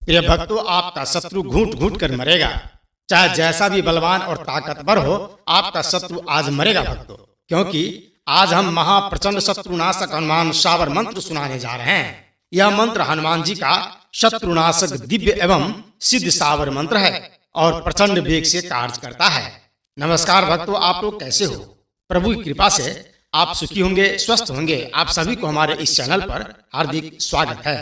प्रिय भक्तों, आपका शत्रु घूंट घूंट कर मरेगा। चाहे जैसा भी बलवान और ताकतवर हो, आपका शत्रु आज मरेगा भक्तों। क्योंकि आज हम महाप्रचंड शत्रुनाशक हनुमान शावर मंत्र सुनाने जा रहे हैं। यह मंत्र हनुमान जी का शत्रुनाशक दिव्य एवं सिद्ध शावर मंत्र है और प्रचंड वेग से कार्य करता है। नमस्कार भक्तों, आप लोग कैसे हो? प्रभु की कृपा से आप सुखी होंगे, स्वस्थ होंगे। आप सभी को हमारे इस चैनल पर हार्दिक स्वागत है।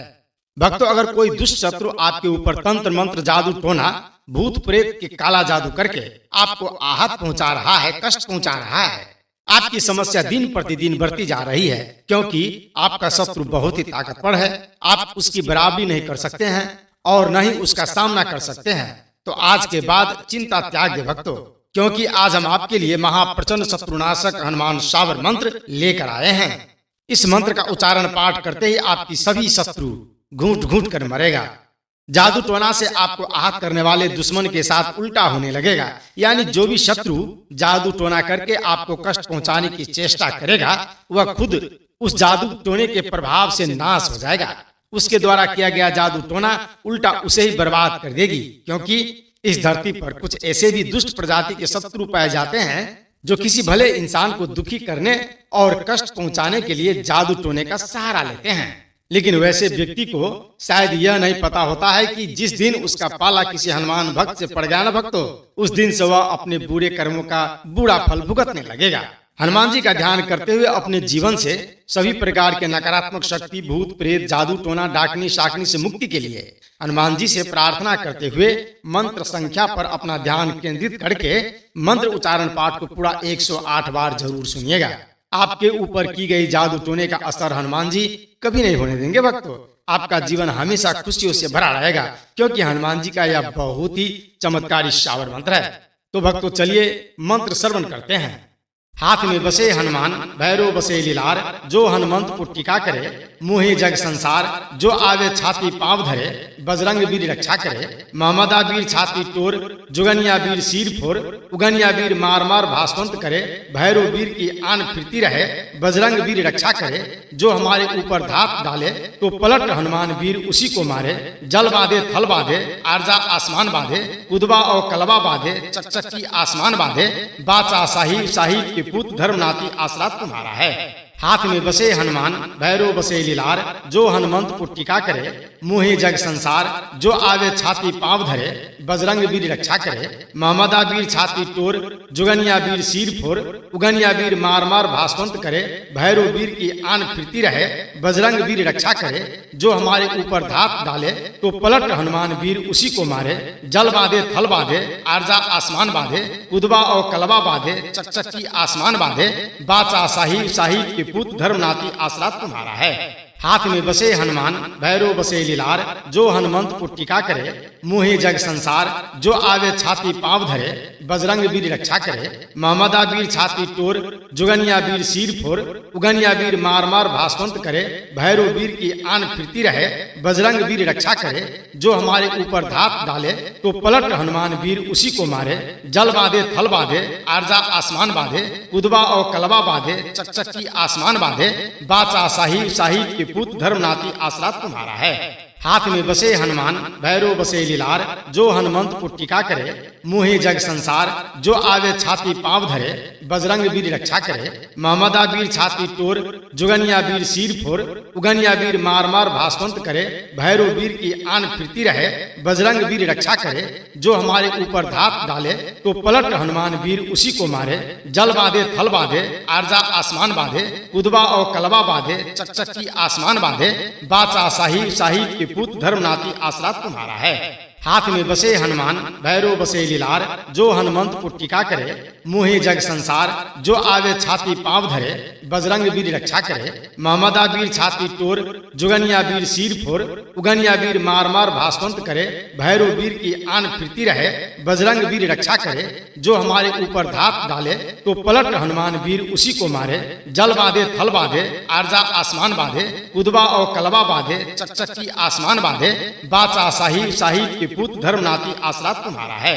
भक्तों, अगर कोई दुष्ट शत्रु आपके ऊपर तंत्र मंत्र जादू टोना भूत प्रेत के काला जादू करके आपको आहत पहुंचा रहा है, कष्ट पहुंचा रहा है, आपकी समस्या दिन प्रतिदिन बढ़ती जा रही है, क्योंकि आपका शत्रु बहुत ही ताकतवर है। आप उसकी बराबरी नहीं कर सकते हैं और न ही उसका सामना कर सकते हैं। तो आज के बाद चिंता त्याग दे भक्तों, क्योंकि आज हम आपके लिए महाप्रचंड शत्रुनाशक हनुमान शावर मंत्र लेकर आए हैं। इस मंत्र का उच्चारण पाठ करते ही आपकी सभी शत्रु घूंट घूंट कर मरेगा। जादू टोना से आपको आहत करने वाले दुश्मन के साथ उल्टा होने लगेगा। यानी जो भी शत्रु जादू टोना करके आपको कष्ट पहुंचाने की चेष्टा करेगा, वह खुद उस जादू टोने के प्रभाव से नाश हो जाएगा। उसके द्वारा किया गया जादू टोना उल्टा उसे ही बर्बाद कर देगी। क्योंकि इस धरती पर कुछ ऐसे भी दुष्ट प्रजाति के शत्रु पाए जाते हैं जो किसी भले इंसान को दुखी करने और कष्ट पहुंचाने के लिए जादू टोने का सहारा लेते हैं। लेकिन वैसे व्यक्ति को शायद यह नहीं पता होता है कि जिस दिन उसका पाला किसी हनुमान भक्त से पड़ गया ना भक्तों, उस दिन से वह अपने बुरे कर्मों का बुरा फल भुगतने लगेगा। हनुमान जी का ध्यान करते हुए अपने जीवन से सभी प्रकार के नकारात्मक शक्ति, भूत प्रेत, जादू टोना, डाकनी शाकनी से मुक्ति के लिए हनुमान जी से प्रार्थना करते हुए मंत्र संख्या पर अपना ध्यान केंद्रित करके मंत्र उच्चारण पाठ को पूरा 108 बार जरूर सुनिएगा। आपके ऊपर की गई जादू टोने का असर हनुमान जी कभी नहीं होने देंगे भक्तों। आपका जीवन हमेशा खुशियों से भरा रहेगा, क्योंकि हनुमान जी का यह बहुत ही चमत्कारी शावर मंत्र है। तो भक्तों, चलिए मंत्र श्रवण करते हैं। हाथ में बसे हनुमान, भैरो बसे लीलार, जो हनुमंत को टीका करे, मोहे जग संसार, जो आवे छाती पांव धरे, बजरंग वीर रक्षा करे, महमदा वीर छाती तोर, जुगनिया वीर सिर फोर, उगनिया वीर मार मार भास्वंत करे, भैरो वीर की आन फिरती रहे, बजरंग वीर रक्षा करे, जो हमारे ऊपर धात डाले तो पलट हनुमान वीर उसी को मारे, जल बांधे थल बांधे, आर्जा आसमान बांधे, कुदबा और कलबा बांधे, चकचकी आसमान बांधे, बाचा साहिब साहिब के पुत्र धर्मनाथी आसरा तुम्हारा है। हाथ में बसे हनुमान, भैरो बसे लीलार, जो हनुमंत को टीका करे, मोहे जग संसार, जो आवे छाती पांव धरे, बजरंग वीर रक्षा करे, महमदा वीर छाती तोर, जुगनिया वीर सिर फोर, उगनिया वीर मार मार भास्वंत करे, भैरो वीर की आन फिरती रहे, बजरंग वीर रक्षा करे, जो हमारे ऊपर धात डाले तो पलट हनुमान वीर उसी को मारे, जल बांधे थल बांधे, आर्जा आसमान बांधे, कुदबा और कलबा बांधे, चकचकी आसमान बांधे, बाचा साहिब साहिब के पुत्र धर्मनाथी आसरा तुम्हारा है। हाथ में बसे हनुमान, भैरो बसे लीलार, जो हनुमंत को टीका करे, मोहे जग संसार, जो आवे छाती पांव धरे, बजरंग वीर रक्षा करे, महमदा वीर छाती तोर, जुगनिया वीर सिर फोर, उगनिया वीर मार मार भास्वंत करे, भैरो वीर की आन फिरती रहे, बजरंग वीर रक्षा करे, जो हमारे ऊपर धात डाले तो पलट हनुमान वीर उसी को मारे, जल बांधे थल बांधे, आर्जा आसमान बांधे, कुदबा और कलबा बांधे, चकचकी आसमान बांधे, बाचा साहिब साहिब के पुत्र धर्मनाथी आसरा तुम्हारा है। हाथ में बसे हनुमान, भैरो बसे लीलार, जो हनुमंत को टीका करे, मोहे जग संसार, जो आवे छाती पांव धरे, बजरंग वीर रक्षा करे, महमदा वीर छाती तोर, जुगनिया वीर सिर फोर, उगनिया वीर मार मार भास्वंत करे, भैरो वीर की आन फिरती रहे, बजरंग वीर रक्षा करे, जो हमारे ऊपर धात डाले तो पलट हनुमान वीर उसी को मारे, जल बांधे थल बांधे, आर्जा आसमान बांधे, कुदबा और कलबा बांधे, चकचकी आसमान बांधे, बाचा साहिब साहिब के पुत्र धर्मनाथी आसरा तुम्हारा है। हाथ में बसे हनुमान, भैरो बसे लीलार, जो हनुमंत को टीका करे, मोहे जग संसार, जो आवे छाती पांव धरे, बजरंग वीर रक्षा करे, महमदा वीर छाती तोर, जुगनिया वीर सिर फोर, उगनिया वीर मार मार भास्वंत करे, भैरो वीर की आन फिरती रहे, बजरंग वीर रक्षा करे, जो हमारे ऊपर धात डाले तो पलट हनुमान वीर उसी को मारे, जल बांधे थल बांधे, आर्जा आसमान बांधे, कुदबा और कलबा बांधे, चकचकी आसमान बांधे, बाचा साहिब साहिब के पुत्र धर्मनाथी आसरा तुम्हारा है।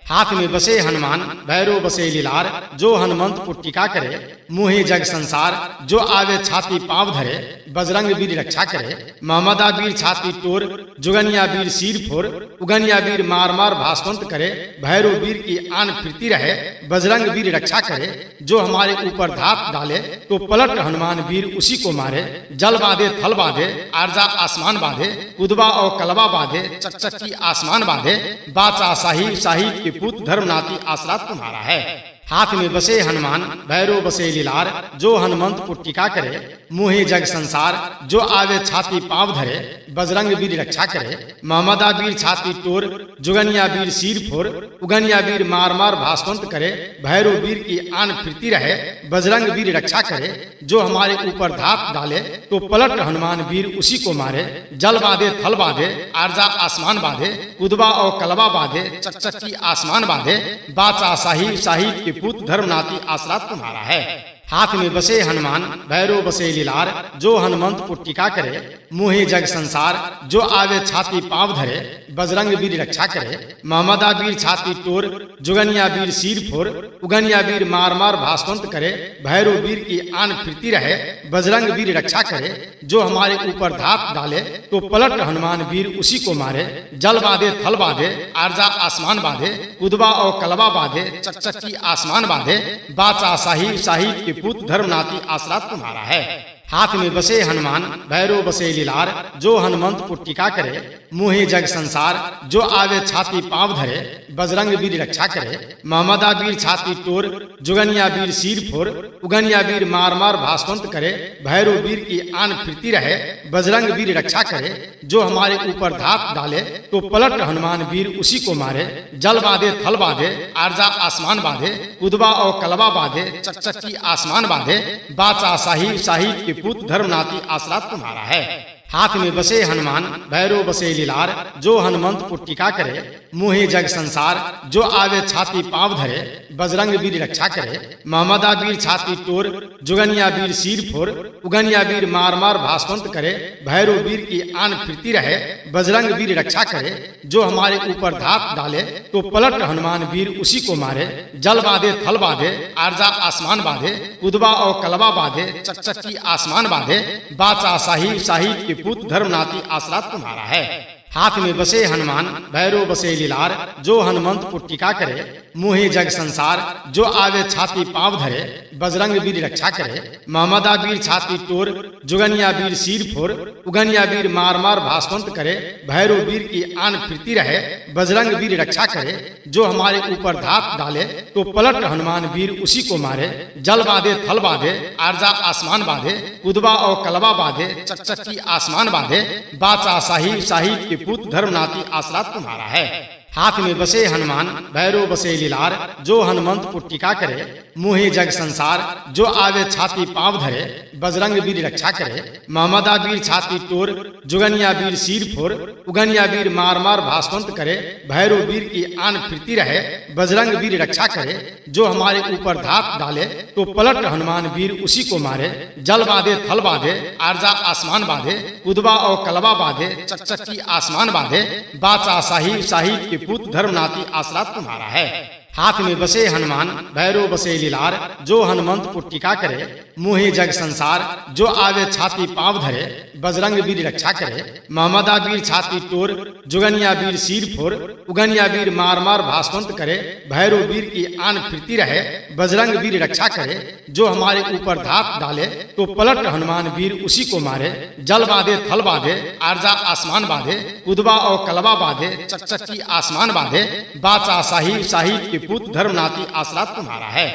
हाथ में बसे हनुमान भैरो बसे लीलार, जो हनुमंत पुट्टिका करे मुहे जग संसार। जो आवे छाती पाँव धरे, बजरंग वीर रक्षा करे। महमदा वीर छाती टोर, जुगनिया वीर सिर फोर। उगनिया वीर मार मार भास्वंत करे, भैरो वीर की आन फिरती रहे। बजरंग वीर रक्षा करे, जो हमारे ऊपर धात डाले तो पलट हनुमान वीर उसी को मारे। जल बांधे थल बांधे, आरजा आसमान बांधे। उदबा और कलबा बांधे, चकचकी आसमान बांधे। बाचा साहिब साहिब के पुत्र धर्मनाथी आसरा तुम्हारा है। हाथ में बसे हनुमान भैरो बसे लीलार, जो हनुमंत पुट्टिका करे मुहे जग संसार। जो आवे छाती पाँव धरे, बजरंग वीर रक्षा करे। महमदा वीर छाती टोर, जुगनिया वीर सिर फोर। उगनिया वीर मार मार भास्वंत करे, भैरो वीर की आन फिरती रहे। बजरंग वीर रक्षा करे, जो हमारे ऊपर धात डाले तो पलट हनुमान वीर उसी को मारे। जल बांधे थल बांधे, आरजा आसमान बांधे। उदबा और कलबा बांधे, चकचकी आसमान बांधे। बाचा साहिब साहिब के पुत्र धर्मनाथी आसरा तुम्हारा है। हाथ में बसे हनुमान भैरो बसे लीलार, जो हनुमंत पुट्टिका करे मुहे जग संसार। जो आवे छाती पाँव धरे, बजरंग वीर रक्षा करे। महमदा वीर छाती टोर, जुगनिया वीर सिर फोर। उगनिया वीर मार मार भास्वंत करे, भैरो वीर की आन फिरती रहे। बजरंग वीर रक्षा करे, जो हमारे ऊपर धात डाले तो पलट हनुमान वीर उसी को मारे। जल बांधे थल बांधे, आरजा आसमान बांधे। उदबा और कलबा बांधे, चकचकी आसमान बांधे। बाचा साहिब साहिब के पुत्र धर्मनाथी आसरा तुम्हारा है। हाथ में बसे हनुमान भैरो बसे लीलार, जो हनुमंत पुट्टिका करे मुहे जग संसार। जो आवे छाती पाँव धरे, बजरंग वीर रक्षा करे। महमदा वीर छाती टोर, जुगनिया वीर सिर फोर। उगनिया वीर मार मार भास्वंत करे, भैरो वीर की आन फिरती रहे। बजरंग वीर रक्षा करे, जो हमारे ऊपर धात डाले तो पलट हनुमान वीर उसी को मारे। जल बांधे थल बांधे, आरजा आसमान बांधे। उदबा और कलबा बांधे, चकचकी आसमान बांधे। बाचा साहिब साहिब के पुत्र धर्मनाथी आसरा तुम्हारा है। हाथ में बसे हनुमान भैरो बसे लीलार, जो हनुमंत पुट्टिका करे मुहे जग संसार। जो आवे छाती पाँव धरे, बजरंग वीर रक्षा करे। महमदा वीर छाती टोर, जुगनिया वीर सिर फोर। उगनिया वीर मार मार भास्वंत करे, भैरो वीर की आन फिरती रहे। बजरंग वीर रक्षा करे, जो हमारे ऊपर धात डाले तो पलट हनुमान वीर उसी को मारे। जल बांधे थल बांधे, आरजा आसमान बांधे। उदबा और कलबा बांधे, चकचकी आसमान बांधे। बाचा साहिब साहिब के पुत्र धर्मनाथी आसरा तुम्हारा है। हाथ में बसे हनुमान भैरो बसे लीलार, जो हनुमंत पुट्टिका करे मुहे जग संसार। जो आवे छाती पाँव धरे, बजरंग वीर रक्षा करे। महमदा वीर छाती टोर, जुगनिया वीर सिर फोर। उगनिया वीर मार मार भास्वंत करे, भैरो वीर की आन फिरती रहे। बजरंग वीर रक्षा करे, जो हमारे ऊपर धात डाले तो पलट हनुमान वीर उसी को मारे। जल बांधे थल बांधे, आरजा आसमान बांधे। उदबा और कलबा बांधे, चकचकी आसमान बांधे। बाचा साहिब साहिब के पुत्र धर्मनाथी आसरा तुम्हारा है। हाथ में बसे हनुमान भैरो बसे लीलार, जो हनुमंत पुट्टिका करे मुहे जग संसार। जो आवे छाती पाँव धरे, बजरंग वीर रक्षा करे। महमदा वीर छाती टोर, जुगनिया वीर सिर फोर। उगनिया वीर मार मार भास्वंत करे, भैरो वीर की आन फिरती रहे। बजरंग वीर रक्षा करे, जो हमारे ऊपर धात डाले तो पलट हनुमान वीर उसी को मारे। जल बांधे थल बांधे, आरजा आसमान बांधे। उदबा और कलबा बांधे, चकचकी आसमान बांधे। बाचा साहिब साहिब के पुत्र धर्मनाथी आसरा तुम्हारा है। हाथ में बसे हनुमान भैरो बसे लीलार, जो हनुमंत पुट्टिका करे मुहे जग संसार। जो आवे छाती पाँव धरे, बजरंग वीर रक्षा करे। महमदा वीर छाती टोर, जुगनिया वीर सिर फोर। उगनिया वीर मार मार भास्वंत करे, भैरो वीर की आन फिरती रहे। बजरंग वीर रक्षा करे, जो हमारे ऊपर धात डाले तो पलट हनुमान वीर उसी को मारे। जल बांधे थल बांधे, आरजा आसमान बांधे। उदबा और कलबा बांधे, चकचकी आसमान बांधे। बाचा साहिब साहिब के पुत्र धर्मनाथी आसरा तुम्हारा है।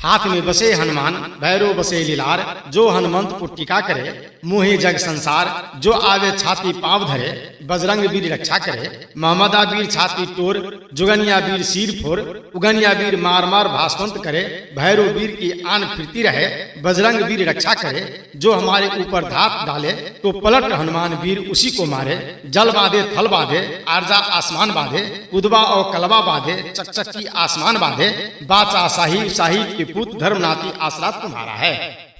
हाथ में बसे हनुमान भैरो बसे लीलार, जो हनुमंत पुट्टिका करे मुहे जग संसार। जो आवे छाती पाँव धरे, बजरंग वीर रक्षा करे। महमदा वीर छाती टोर, जुगनिया वीर सिर फोर। उगनिया वीर मार मार भास्वंत करे, भैरो वीर की आन फिरती रहे। बजरंग वीर रक्षा करे, जो हमारे ऊपर धात डाले तो पलट हनुमान वीर उसी को मारे। जल बांधे थल बांधे, आरजा आसमान बांधे। उदबा और कलबा बांधे, चकचकी आसमान बांधे। बाचा साहिब साहिब के पुत्र धर्मनाथी आसरा तुम्हारा है।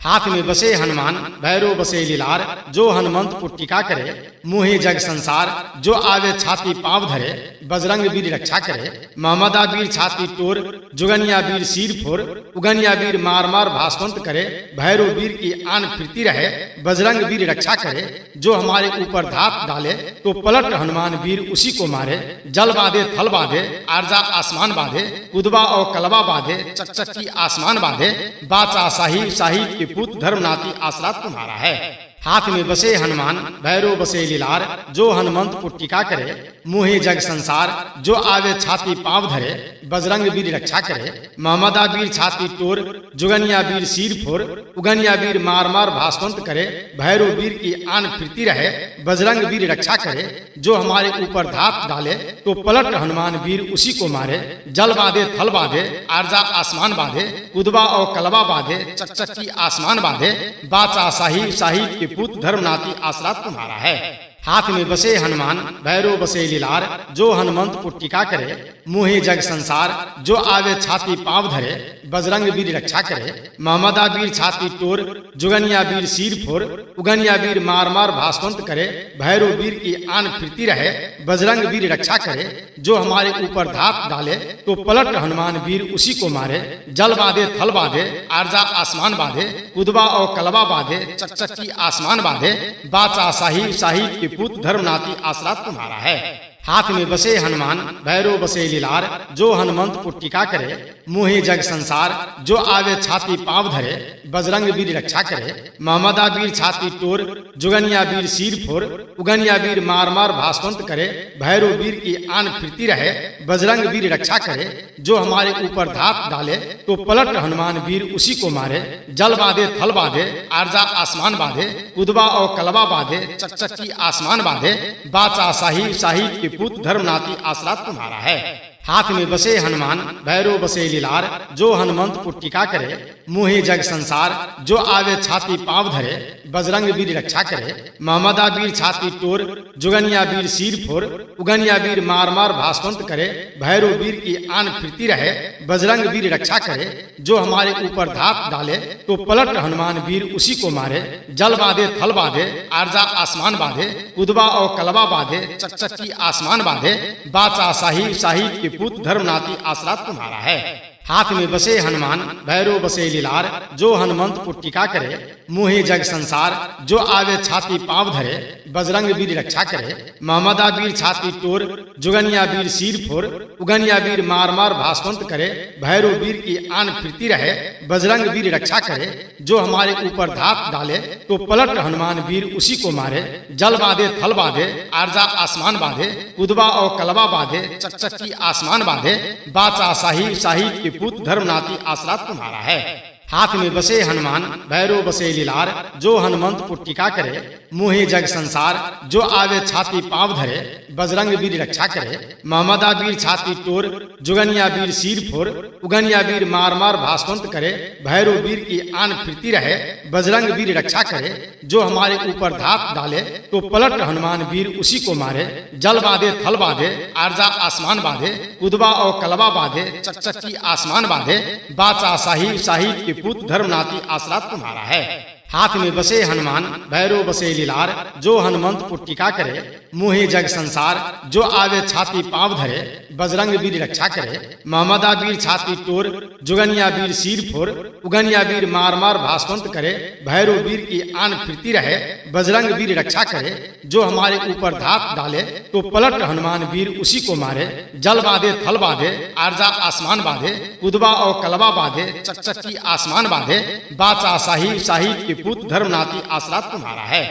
हाथ में बसे हनुमान भैरो बसे लीलार, जो हनुमंत पुट्टिका करे मुहे जग संसार। जो आवे छाती पाँव धरे, बजरंग वीर रक्षा करे। महमदा वीर छाती टोर, जुगनिया वीर सिर फोर। उगनिया वीर मार मार भास्वंत करे, भैरो वीर की आन फिरती रहे। बजरंग वीर रक्षा करे, जो हमारे ऊपर धात डाले तो पलट हनुमान वीर उसी को मारे। जल बांधे थल बांधे, आरजा आसमान बांधे। उदबा और कलबा बांधे, चकचकी आसमान बांधे। बाचा साहिब साहिब के पुत्र धर्मनाथी आसरा तुम्हारा है। हाथ में बसे हनुमान भैरो बसे लीलार, जो हनुमंत पुट्टिका करे मुहे जग संसार। जो आवे छाती पाँव धरे, बजरंग वीर रक्षा करे। महमदा वीर छाती टोर, जुगनिया वीर सिर फोर। उगनिया वीर मार मार भास्वंत करे, भैरो वीर की आन फिरती रहे। बजरंग वीर रक्षा करे, जो हमारे ऊपर धात डाले तो पलट हनुमान वीर उसी को मारे। जल बांधे थल बांधे, आरजा आसमान बांधे। उदबा और कलबा बांधे, चकचकी आसमान बांधे। बाचा साहिब साहिब के पुत्र धर्मनाथी आसरा तुम्हारा है। हाथ में बसे हनुमान भैरो बसे लीलार, जो हनुमंत पुट्टिका करे मुहे जग संसार। जो आवे छाती पाँव धरे, बजरंग वीर रक्षा करे। महमदा वीर छाती टोर, जुगनिया वीर सिर फोर। उगनिया वीर मार मार भास्वंत करे, भैरो वीर की आन फिरती रहे। बजरंग वीर रक्षा करे, जो हमारे ऊपर धात डाले तो पलट हनुमान वीर उसी को मारे। जल बांधे थल बांधे, आरजा आसमान बांधे। उदबा और कलबा बांधे, चकचकी आसमान बांधे। बाचा साहिब साहिब के पुत्र धर्मनाथी आसरा तुम्हारा है। हाथ में बसे हनुमान भैरो बसे लीलार, जो हनुमंत पुट्टिका करे मुहे जग संसार। जो आवे छाती पाँव धरे, बजरंग वीर रक्षा करे। महमदा वीर छाती टोर, जुगनिया वीर सिर फोर। उगनिया वीर मार मार भास्वंत करे, भैरो वीर की आन फिरती रहे। बजरंग वीर रक्षा करे, जो हमारे ऊपर धात डाले तो पलट हनुमान वीर उसी को मारे। जल बांधे थल बांधे, आरजा आसमान बांधे। उदबा और कलबा बांधे, चकचकी आसमान बांधे। बाचा साहिब साहिब के पुत्र धर्मनाथी आसरा तुम्हारा है। हाथ में बसे हनुमान भैरो बसे लीलार, जो हनुमंत पुट्टिका करे मुहे जग संसार। जो आवे छाती पाँव धरे, बजरंग वीर रक्षा करे। महमदा वीर छाती टोर, जुगनिया वीर सिर फोर। उगनिया वीर मार मार भास्वंत करे, भैरो वीर की आन फिरती रहे। बजरंग वीर रक्षा करे, जो हमारे ऊपर धात डाले तो पलट हनुमान वीर उसी को मारे। जल बांधे थल बांधे, आरजा आसमान बांधे। उदबा और कलबा बांधे, चकचकी आसमान बांधे। बाचा साहिब साहिब के पुत्र धर्मनाथी आसरा तुम्हारा है। हाथ में बसे हनुमान भैरो बसे लीलार, जो हनुमंत पुट्टिका करे मुहे जग संसार। जो आवे छाती पाँव धरे, बजरंग वीर रक्षा करे। महमदा वीर छाती टोर, जुगनिया वीर सिर फोर। उगनिया वीर मार मार भास्वंत करे, भैरो वीर की आन फिरती रहे। बजरंग वीर रक्षा करे, जो हमारे ऊपर धात डाले तो पलट हनुमान वीर उसी को मारे। जल बांधे थल बांधे, आरजा आसमान बांधे। उदबा और कलबा बांधे, चकचकी आसमान बांधे। बाचा साहिब साहिब के पुत्र धर्मनाथी आसरा तुम्हारा है। हाथ में बसे हनुमान भैरो बसे लीलार, जो हनुमंत पुट्टिका करे मुहे जग संसार। जो आवे छाती पाँव धरे, बजरंग वीर रक्षा करे। महमदा वीर छाती टोर, जुगनिया वीर सिर फोर। उगनिया वीर मार मार भास्वंत करे, भैरो वीर की आन फिरती रहे। बजरंग वीर रक्षा करे, जो हमारे ऊपर धात डाले तो पलट हनुमान वीर उसी को मारे। जल बांधे थल बांधे, आरजा आसमान बांधे। उदबा और कलबा बांधे, चकचकी आसमान बांधे। बाचा साहिब साहिब के पुत्र धर्मनाथी आसरा तुम्हारा है। हाथ में बसे हनुमान भैरो बसे लीलार, जो हनुमंत पुट्टिका करे मुहे जग संसार। जो आवे छाती पाँव धरे, बजरंग वीर रक्षा करे। महमदा वीर छाती टोर, जुगनिया वीर सिर फोर। उगनिया वीर मार मार भास्वंत करे, भैरो वीर की आन फिरती रहे। बजरंग वीर रक्षा करे, जो हमारे ऊपर धात डाले तो पलट हनुमान वीर उसी को मारे। जल बांधे थल बांधे, आरजा आसमान बांधे। उदबा और कलबा बांधे, चकचकी आसमान बांधे। बाचा साहिब साहिब के पुत्र धर्मनाथी आसरा तुम्हारा है।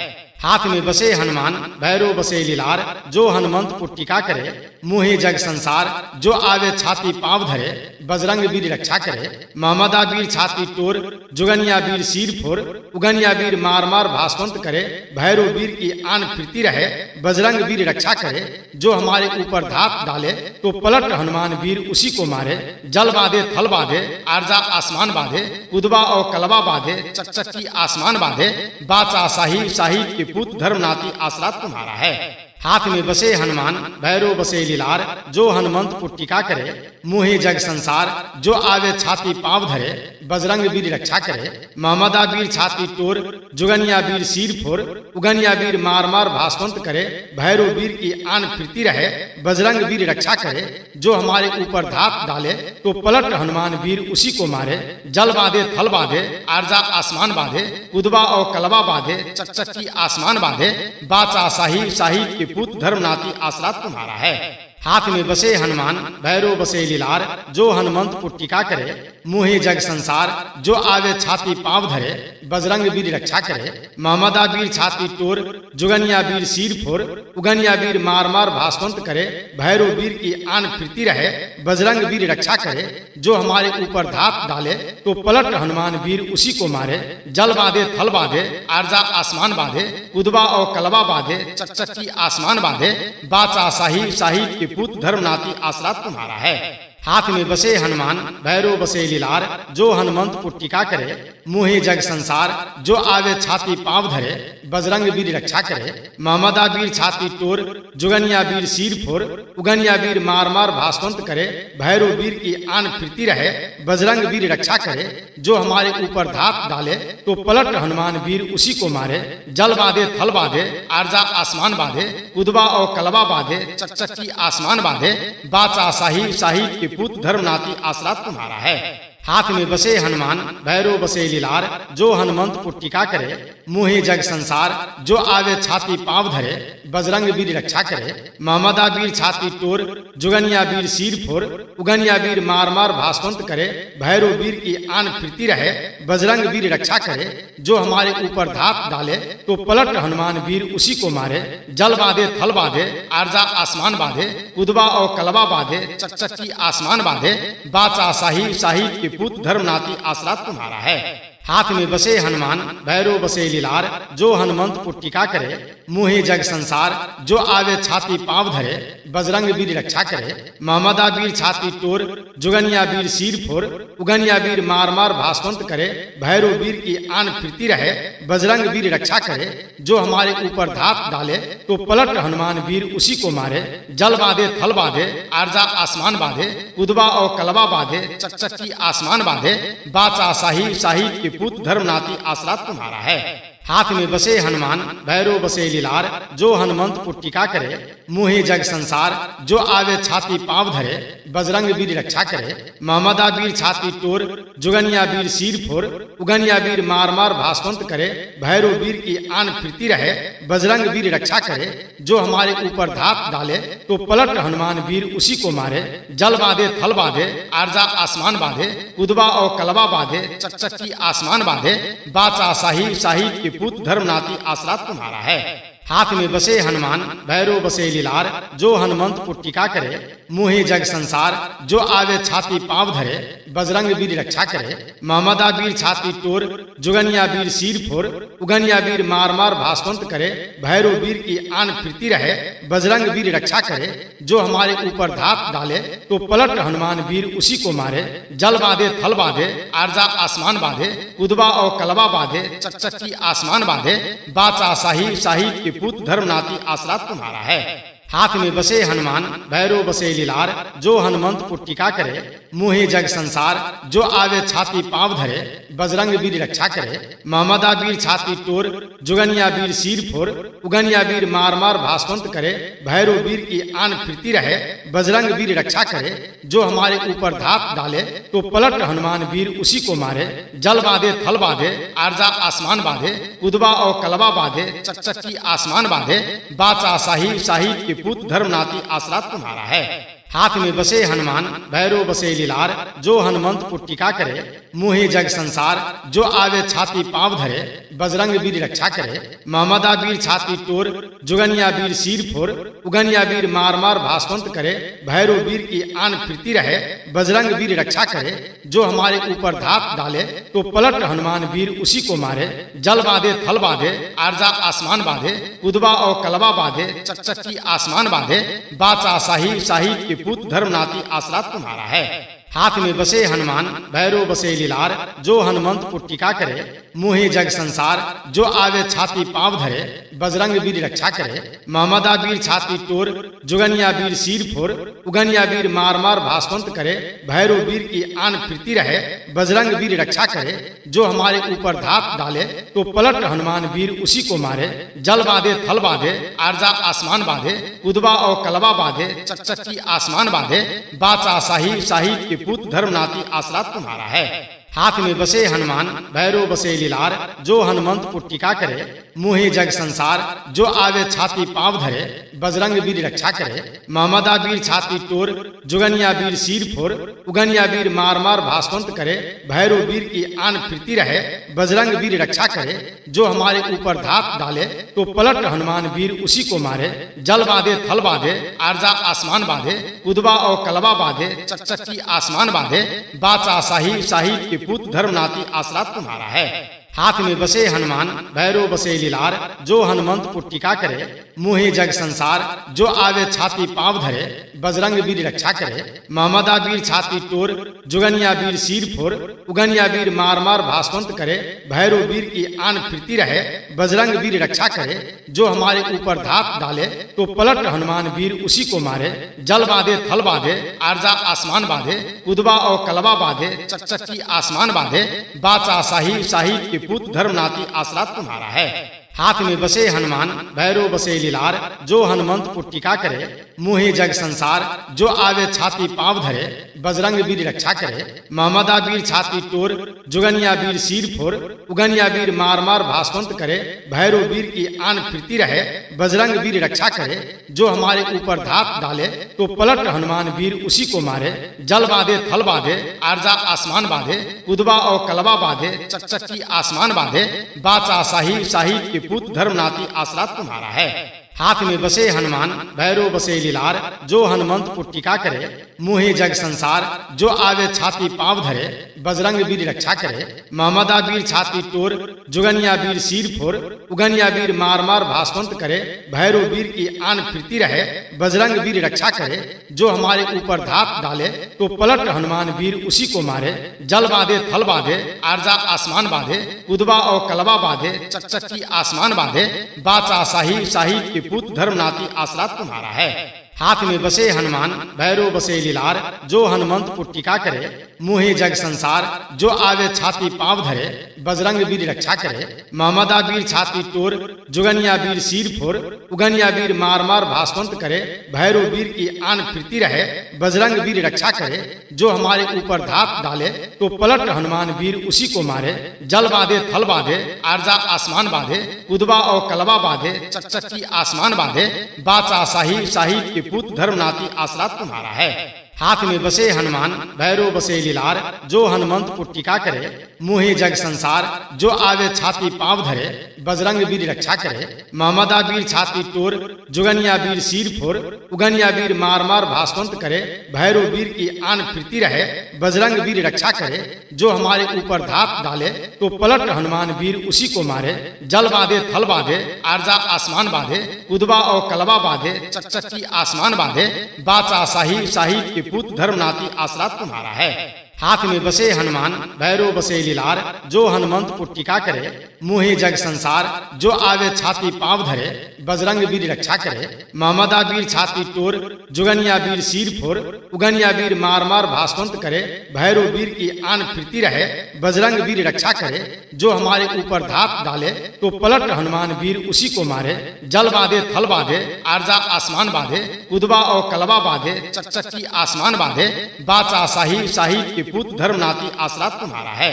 हाथ में बसे हनुमान भैरो बसे लीलार, जो हनुमंत पुट्टिका करे मुहे जग संसार। जो आवे छाती पाँव धरे, बजरंग वीर रक्षा करे। महमदा वीर छाती टोर, जुगनिया वीर सिर फोर। उगनिया वीर मार मार भास्वंत करे, भैरो वीर की आन फिरती रहे। बजरंग वीर रक्षा करे, जो हमारे ऊपर धात डाले तो पलट हनुमान वीर उसी को मारे। जल बांधे थल बांधे, आरजा आसमान बांधे। उदबा और कलबा बांधे, चकचकी आसमान बांधे। बाचा साहिब साहिब के पुत्र धर्मनाथी आसरा तुम्हारा है। हाथ में बसे हनुमान भैरो बसे लीलार, जो हनुमंत पुट्टिका करे मोहे जग संसार। जो आवे छाती पाँव धरे, बजरंग वीर रक्षा करे। महमदा वीर छाती टोर, जुगनिया वीर सिर फोर। उगनिया वीर मार मार भास्वंत करे, भैरो वीर की आन फिरती रहे। बजरंग वीर रक्षा करे, जो हमारे ऊपर धात डाले तो पलट हनुमान वीर उसी को मारे। जल बांधे थल बांधे, आरजा आसमान बांधे। उदबा और कलबा बांधे, चकचकी आसमान बांधे। बाचा साहिब साहिब के पुत्र धर्मनाथी आसरा तुम्हारा है। हाथ में बसे हनुमान भैरो बसे लीलार, जो हनुमंत पुट्टिका करे मोहे जग संसार। जो आवे छाती पाँव धरे, बजरंग वीर रक्षा करे। महमदा वीर छाती टोर, जुगनिया वीर सिर फोर। उगनिया वीर मार मार भास्वंत करे, भैरो वीर की आन फिरती रहे। बजरंग वीर रक्षा करे, जो हमारे ऊपर धात डाले तो पलट हनुमान वीर उसी को मारे। जल बांधे थल बांधे, आरजा आसमान बांधे। उदबा और कलबा बांधे, चकचकी आसमान बांधे। बाचा साहिब साहिब के पुत्र धर्मनाथी आसरा तुम्हारा है। हाथ में बसे हनुमान भैरो बसे लीलार, जो हनुमंत पुट्टिका करे मोहे जग संसार। जो आवे छाती पाँव धरे, बजरंग वीर रक्षा करे। महमदा वीर छाती टोर, जुगनिया वीर सिर फोर। उगनिया वीर मार मार भास्वंत करे, भैरो वीर की आन फिरती रहे। बजरंग वीर रक्षा करे, जो हमारे ऊपर धात डाले तो पलट हनुमान वीर उसी को मारे। जल बांधे थल बांधे, आरजा आसमान बांधे। उदबा और कलबा बांधे, चकचकी आसमान बांधे। बाचा साहिब साहिब के पुत्र धर्मनाथी आसरा तुम्हारा है। हाथ में बसे हनुमान भैरो बसे लीलार, जो हनुमंत पुट्टिका करे मोहे जग संसार। जो आवे छाती पाँव धरे, बजरंग वीर रक्षा करे। महमदा वीर छाती टोर, जुगनिया वीर सिर फोर। उगनिया वीर मार मार भास्वंत करे, भैरो वीर की आन फिरती रहे। बजरंग वीर रक्षा करे, जो हमारे ऊपर धात डाले तो पलट हनुमान वीर उसी को मारे। जल बांधे थल बांधे, आरजा आसमान बांधे। उदबा और कलबा बांधे, चकचकी आसमान बांधे। बाचा साहिब साहिब के पुत्र धर्मनाथी आसरा तुम्हारा है। हाथ में बसे हनुमान भैरो बसे लीलार, जो हनुमंत पुट्टिका करे मोहे जग संसार। जो आवे छाती पाँव धरे, बजरंग वीर रक्षा करे। महमदा वीर छाती टोर, जुगनिया वीर सिर फोर। उगनिया वीर मार मार भास्वंत करे, भैरो वीर की आन फिरती रहे। बजरंग वीर रक्षा करे, जो हमारे ऊपर धात डाले तो पलट हनुमान वीर उसी को मारे। जल बांधे थल बांधे, आरजा आसमान बांधे। उदबा और कलबा बांधे, चकचकी आसमान बांधे। बाचा साहिब साहिब के पुत्र धर्मनाथी आसरा तुम्हारा है। हाथ में बसे हनुमान भैरो बसे लीलार, जो हनुमंत पुट्टिका करे मोहे जग संसार। जो आवे छाती पाँव धरे, बजरंग वीर रक्षा करे। महमदा वीर छाती टोर, जुगनिया वीर सिर फोर। उगनिया वीर मार मार भास्वंत करे, भैरो वीर की आन फिरती रहे। बजरंग वीर रक्षा करे, जो हमारे ऊपर धात डाले तो पलट हनुमान वीर उसी को मारे। जल बांधे थल बांधे, आरजा आसमान बांधे। उदबा और कलबा बांधे, चकचकी आसमान बांधे। बाचा साहिब साहिब के पुत्र धर्मनाथी आसरा तुम्हारा है। हाथ में बसे हनुमान भैरो बसे लीलार, जो हनुमंत पुट्टिका करे मोहे जग संसार। जो आवे छाती पाँव धरे, बजरंग वीर रक्षा करे। महमदा वीर छाती टोर, जुगनिया वीर सिर फोर। उगनिया वीर मार मार भास्वंत करे, भैरो वीर की आन फिरती रहे। बजरंग वीर रक्षा करे, जो हमारे ऊपर धात डाले तो पलट हनुमान वीर उसी को मारे। जल बांधे थल बांधे, आरजा आसमान बांधे। उदबा और कलबा बांधे, चकचकी आसमान बांधे। बाचा साहिब साहिब के पुत्र धर्मनाथी आसरा तुम्हारा है। हाथ में बसे हनुमान भैरो बसे लीलार, जो हनुमंत पुट्टिका करे मोहे जग संसार। जो आवे छाती पाँव धरे, बजरंग वीर रक्षा करे। महमदा वीर छाती टोर, जुगनिया वीर सिर फोर। उगनिया वीर मार मार भास्वंत करे, भैरो वीर की आन फिरती रहे। बजरंग वीर रक्षा करे, जो हमारे ऊपर धात डाले तो पलट हनुमान वीर उसी को मारे। जल बांधे थल बांधे, आरजा आसमान बांधे। उदबा और कलबा बांधे, चकचकी आसमान बांधे। बाचा साहिब साहिब के पुत्र धर्मनाथी आसरा तुम्हारा है। हाथ में बसे हनुमान भैरो बसे लीलार, जो हनुमंत पुट्टिका करे मोहे जग संसार। जो आवे छाती पाँव धरे, बजरंग वीर रक्षा करे। महमदा वीर छाती टोर, जुगनिया वीर सिर फोर। उगनिया वीर मार मार भास्वंत करे, भैरो वीर की आन फिरती रहे। बजरंग वीर रक्षा करे, जो हमारे ऊपर धात डाले तो पलट हनुमान वीर उसी को मारे। जल बांधे थल बांधे, आरजा आसमान बांधे। उदबा और कलबा बांधे, चकचकी आसमान बांधे। बाचा साहिब साहिब के पुत्र धर्मनाथी आसरा तुम्हारा है। हाथ में बसे हनुमान भैरो बसे लीलार, जो हनुमंत को टीका करे मोहे जग संसार। जो आवे छाती पाँव धरे, बजरंग वीर रक्षा करे। महमदा वीर छाती तोर, जुगनिया वीर सिर फोर। उगनिया वीर मार मार भास्वंत करे, भैरो वीर की आन फिरती रहे। बजरंग वीर रक्षा करे, जो हमारे ऊपर धात डाले तो पलट हनुमान वीर उसी को मारे। जल बांधे थल बांधे, आरजा आसमान बांधे। उदबा और कलबा बांधे, चकचकी आसमान बांधे। बाचा साहिब साहिब के पुत्र धर्मनाथी आसरा तुम्हारा है। हाथ में बसे हनुमान भैरो बसे लीलार, जो हनुमंत को टीका करे मोहे जग संसार। जो आवे छाती पाँव धरे, बजरंग वीर रक्षा करे। महमदा वीर छाती तोर, जुगनिया वीर सिर फोर। उगनिया वीर मार मार भास्वंत करे, भैरो वीर की आन फिरती रहे। बजरंग वीर रक्षा करे, जो हमारे ऊपर धात डाले तो पलट हनुमान वीर उसी को मारे। जल बांधे थल बांधे, आरजा आसमान बांधे। उदबा और कलबा बांधे, चकचकी आसमान बांधे। बाचा साहिब साहिब के पुत्र धर्मनाथी आसरा तुम्हारा है। हाथ में बसे हनुमान भैरो बसे लीलार, जो हनुमंत को टीका करे मोहे जग संसार। जो आवे छाती पाँव धरे, बजरंग वीर रक्षा करे। महमदा वीर छाती तोर, जुगनिया वीर सिर फोर। उगनिया वीर मार मार भास्वंत करे, भैरो वीर की आन फिरती रहे। बजरंग वीर रक्षा करे, जो हमारे ऊपर धात डाले तो पलट हनुमान वीर उसी को मारे। जल बांधे थल बांधे, आरजा आसमान बांधे। उदबा और कलबा बांधे, चकचकी आसमान बांधे। बाचा साहिब साहिब के पुत्र धर्मनाथी आसरा तुम्हारा है। हाथ में बसे हनुमान भैरो बसे लीलार, जो हनुमंत को टीका करे मोहे जग संसार। जो आवे छाती पाँव धरे, बजरंग वीर रक्षा करे। महमदा वीर छाती तोर, जुगनिया वीर सिर फोर। उगनिया वीर मार मार भास्वंत करे, भैरो वीर की आन फिरती रहे। बजरंग वीर रक्षा करे, जो हमारे ऊपर धात डाले तो पलट हनुमान वीर उसी को मारे। जल बांधे थल बांधे, आरजा आसमान बांधे। उदबा और कलबा बांधे, चकचकी आसमान बांधे। बाचा साहिब साहिब के पुत्र धर्मनाथी आसरा तुम्हारा है। हाथ में बसे हनुमान भैरो बसे लीलार, जो हनुमंत को टीका करे मोहे जग संसार। जो आवे छाती पाँव धरे, बजरंग वीर रक्षा करे। महमदा वीर छाती तोर, जुगनिया वीर सिर फोर। उगनिया वीर मार मार भास्वंत करे, भैरो वीर की आन फिरती रहे। बजरंग वीर रक्षा करे, जो हमारे ऊपर धात डाले तो पलट हनुमान वीर उसी को मारे। जल बांधे थल बांधे, आरजा आसमान बांधे। उदबा और कलबा बांधे, चकचकी आसमान बांधे। बाचा साहिब साहिब के पुत्र धर्मनाथी आसरा तुम्हारा है। हाथ में बसे हनुमान भैरो बसे लीलार, जो हनुमंत को टीका करे मोहे जग संसार। जो आवे छाती पाँव धरे, बजरंग वीर रक्षा करे। महमदा वीर छाती तोर, जुगनिया वीर सिर फोर। उगनिया वीर मार मार भास्वंत करे, भैरो वीर की आन फिरती रहे। बजरंग वीर रक्षा करे, जो हमारे ऊपर धात डाले तो पलट हनुमान वीर उसी को मारे। जल बांधे थल बांधे, आरजा आसमान बांधे। उदबा और कलबा बांधे, चकचकी आसमान बांधे। बाचा साहिब साहिब के पुत्र धर्मनाथी आसरा तुम्हारा है। हाथ में बसे हनुमान भैरो बसे लीलार, जो हनुमंत को टीका करे मोहे जग संसार। जो आवे छाती पाँव धरे, बजरंग वीर रक्षा करे। महमदा वीर छाती तोर, जुगनिया वीर सिर फोर। उगनिया वीर मार मार भास्वंत करे, भैरो वीर की आन फिरती रहे। बजरंग वीर रक्षा करे, जो हमारे ऊपर धात डाले तो पलट हनुमान वीर उसी को मारे। जल बांधे थल बांधे, आरजा आसमान बांधे। उदबा और कलबा बांधे, चकचकी आसमान बांधे। बाचा साहिब साहिब के पुत्र धर्मनाथी आसरा तुम्हारा है। हाथ में बसे हनुमान भैरो बसे लीलार, जो हनुमंत को टीका करे मोहे जग संसार। जो आवे छाती पाँव धरे, बजरंग वीर रक्षा करे। महमदा वीर छाती तोर, जुगनिया वीर सिर फोर। उगनिया वीर मार मार भास्वंत करे, भैरो वीर की आन फिरती रहे। बजरंग वीर रक्षा करे, जो हमारे ऊपर धात डाले तो पलट हनुमान वीर उसी को मारे। जल बांधे थल बांधे, आरजा आसमान बांधे। उदबा और कलबा बांधे, चकचकी आसमान बांधे। बाचा साहिब साहिब के पुत्र धर्मनाथी आसरा तुम्हारा है।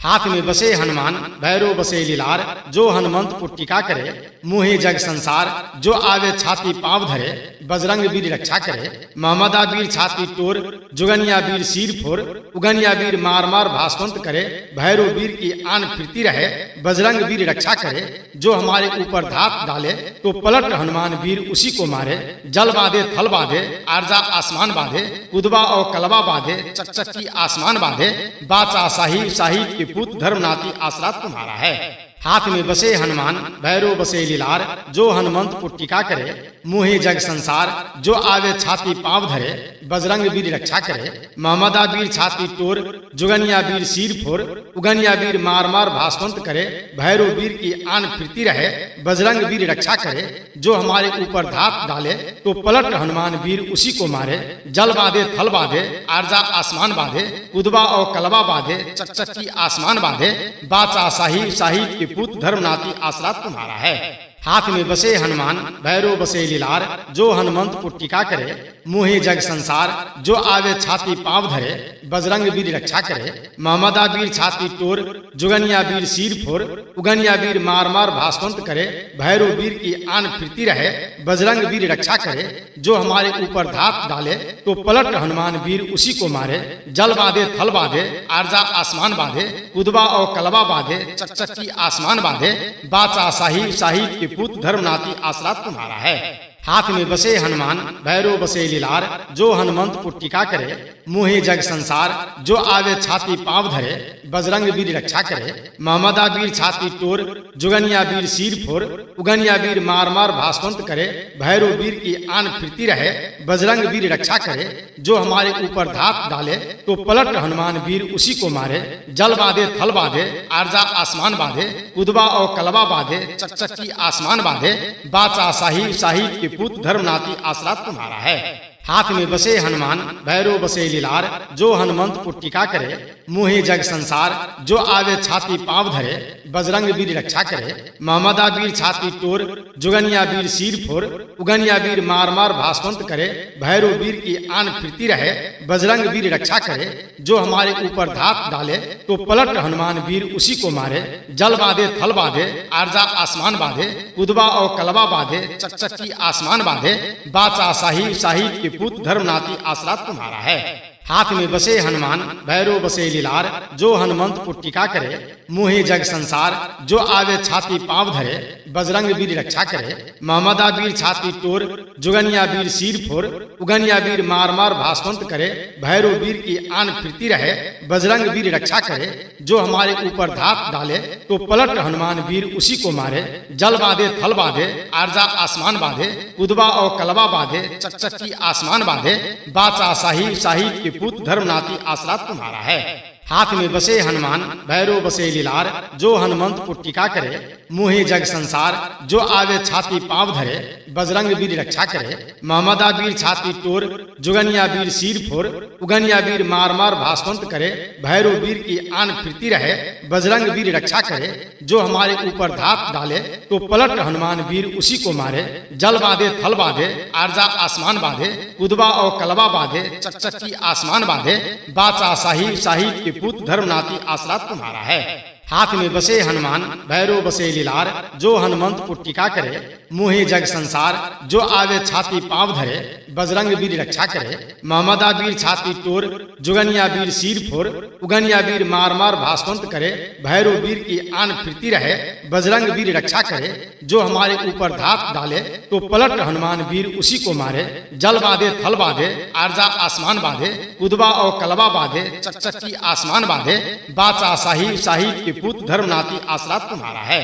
हाथ में बसे हनुमान भैरो बसे लीलार, जो हनुमंत को टीका करे मोहे जग संसार। जो आवे छाती पाँव धरे, बजरंग वीर रक्षा करे। महमदा वीर छाती तोर, जुगनिया वीर सिर फोर। उगनिया वीर मार मार भास्वंत करे, भैरो वीर की आन फिरती रहे। बजरंग वीर रक्षा करे, जो हमारे ऊपर धात डाले तो पलट हनुमान वीर उसी को मारे। जल बांधे थल बांधे, आरजा आसमान बांधे। उदबा और कलबा बांधे, चकचकी आसमान बांधे। बाचा साहिब साहिब के पुत्र धर्मनाथी आसरा तुम्हारा है। हाथ में बसे हनुमान भैरो बसे लीलार, जो हनुमंत को टीका करे मोहे जग संसार। जो आवे छाती पाँव धरे, बजरंग वीर रक्षा करे। मोहम्मदा वीर छाती तोड़, जुगनिया वीर सिर फोड़, उगनिया वीर मार मार भास्वंत करे। भैरव वीर की आन फिरती रहे, बजरंग वीर रक्षा करे। जो हमारे ऊपर धात डाले तो पलट हनुमान वीर उसी को मारे। जल बांधे थल बांधे, आरजा आसमान बांधे, उदबा और कलबा बांधे, चकचकी आसमान बांधे। बाचा साहिब साहिब के पुत्र धर्मनाथी आसरा तुम्हारा है। हाथ में बसे हनुमान, भैरव बसे लीलार। जो हनुमंत को टीका करे, मोहे जग संसार। जो आवे छाती पांव धरे, बजरंग वीर रक्षा करे। मोहम्मदा वीर छाती तोड़, जुगनिया वीर सिर फोड़, उगनिया वीर मार मार भास्वंत करे। भैरव वीर की आन फिरती रहे, बजरंग वीर रक्षा करे। जो हमारे ऊपर धात डाले तो पलट हनुमान वीर उसी को मारे। जल बांधे थल बांधे, आरजा आसमान बांधे, उदबा और कलबा बांधे, चकचकी आसमान बांधे। बाचा साहिब साहिब के पुत्र धर्मनाथी आसरा तुम्हारा है। हाथ में बसे हनुमान, भैरव बसे लीलार। जो हनुमंत को टीका करे, मोहे जग संसार। जो आवे छाती पांव धरे, बजरंग वीर रक्षा करे। मोहम्मदा वीर छाती तोड़, जुगनिया वीर सिर फोड़, उगनिया वीर मार मार भास्वंत करे। भैरव वीर की आन फिरती रहे, बजरंग वीर रक्षा करे। जो हमारे ऊपर धात डाले तो पलट हनुमान वीर उसी को मारे। जल बांधे थल बांधे, आरजा आसमान बांधे, उदबा और कलबा बांधे, चकचकी आसमान बांधे। बाचा साहिब साहिब के पुत्र धर्मनाथी आसरा तुम्हारा है। हाथ में बसे हनुमान, भैरव बसे लीलार। जो हनुमंत को टीका करे, मोहे जग संसार। जो आवे छाती पांव धरे, बजरंग वीर रक्षा करे। मोहम्मदा वीर छाती तोड़, जुगनिया वीर सिर फोड़, उगनिया वीर मार मार भास्वंत करे। भैरव वीर की आन फिरती रहे, बजरंग वीर रक्षा करे। जो हमारे ऊपर धात डाले तो पलट हनुमान वीर उसी को मारे। जल बांधे थल बांधे, आरजा आसमान बांधे, उदबा और कलबा बांधे, चकचकी आसमान बांधे। बाचा साहिब साहिब के पुत्र धर्मनाथी आसरा तुम्हारा है। हाथ में बसे हनुमान, भैरव बसे लीलार। जो हनुमंत को टीका करे, मोहे जग संसार। जो आवे छाती पांव धरे, बजरंग वीर रक्षा करे। मोहम्मदा वीर छाती तोड़, जुगनिया वीर सिर फोड़, उगनिया वीर मार मार भास्वंत करे। भैरव वीर की आन फिरती रहे, बजरंग वीर रक्षा करे। जो हमारे ऊपर धात डाले तो पलट हनुमान वीर उसी को मारे। जल बांधे थल बांधे, आरजा आसमान बांधे, उदबा और कलबा बांधे, चकचकी आसमान बांधे। बाचा साहिब साहिब के पुत्र धर्मनाथी आसरा तुम्हारा है। हाथ में बसे हनुमान, भैरव बसे लीलार। जो हनुमंत को टीका करे, मोहे जग संसार। जो आवे छाती पांव धरे, बजरंग वीर रक्षा करे। मोहम्मदा वीर छाती तोड़, जुगनिया वीर सिर फोड़, उगनिया वीर मार मार भास्वंत करे। भैरव वीर की आन फिरती रहे, बजरंग वीर रक्षा करे। जो हमारे ऊपर धात डाले तो पलट हनुमान वीर उसी को मारे। जल बांधे थल बांधे, आरजा आसमान बांधे, उदबा और कलबा बांधे, चकचकी आसमान बांधे। बाचा साहिब साहिब के पुत्र धर्मनाथी आसरा तुम्हारा है। हाथ में बसे हनुमान, भैरव बसे लीलार। जो हनुमंत को टीका करे, मोहे जग संसार। जो आवे छाती पांव धरे, बजरंग वीर रक्षा करे। मोहम्मदा वीर छाती तोड़, जुगनिया वीर सिर फोड़, उगनिया वीर मार मार भास्वंत करे। भैरव वीर की आन फिरती रहे, बजरंग वीर रक्षा करे। जो हमारे ऊपर धात डाले तो पलट हनुमान वीर उसी को मारे। जल बांधे थल बांधे, आरजा आसमान बांधे, उदबा और कलबा बांधे, चकचकी आसमान बांधे। बाचा साहिब साहिब के पुत्र धर्मनाथी आसरा तुम्हारा है।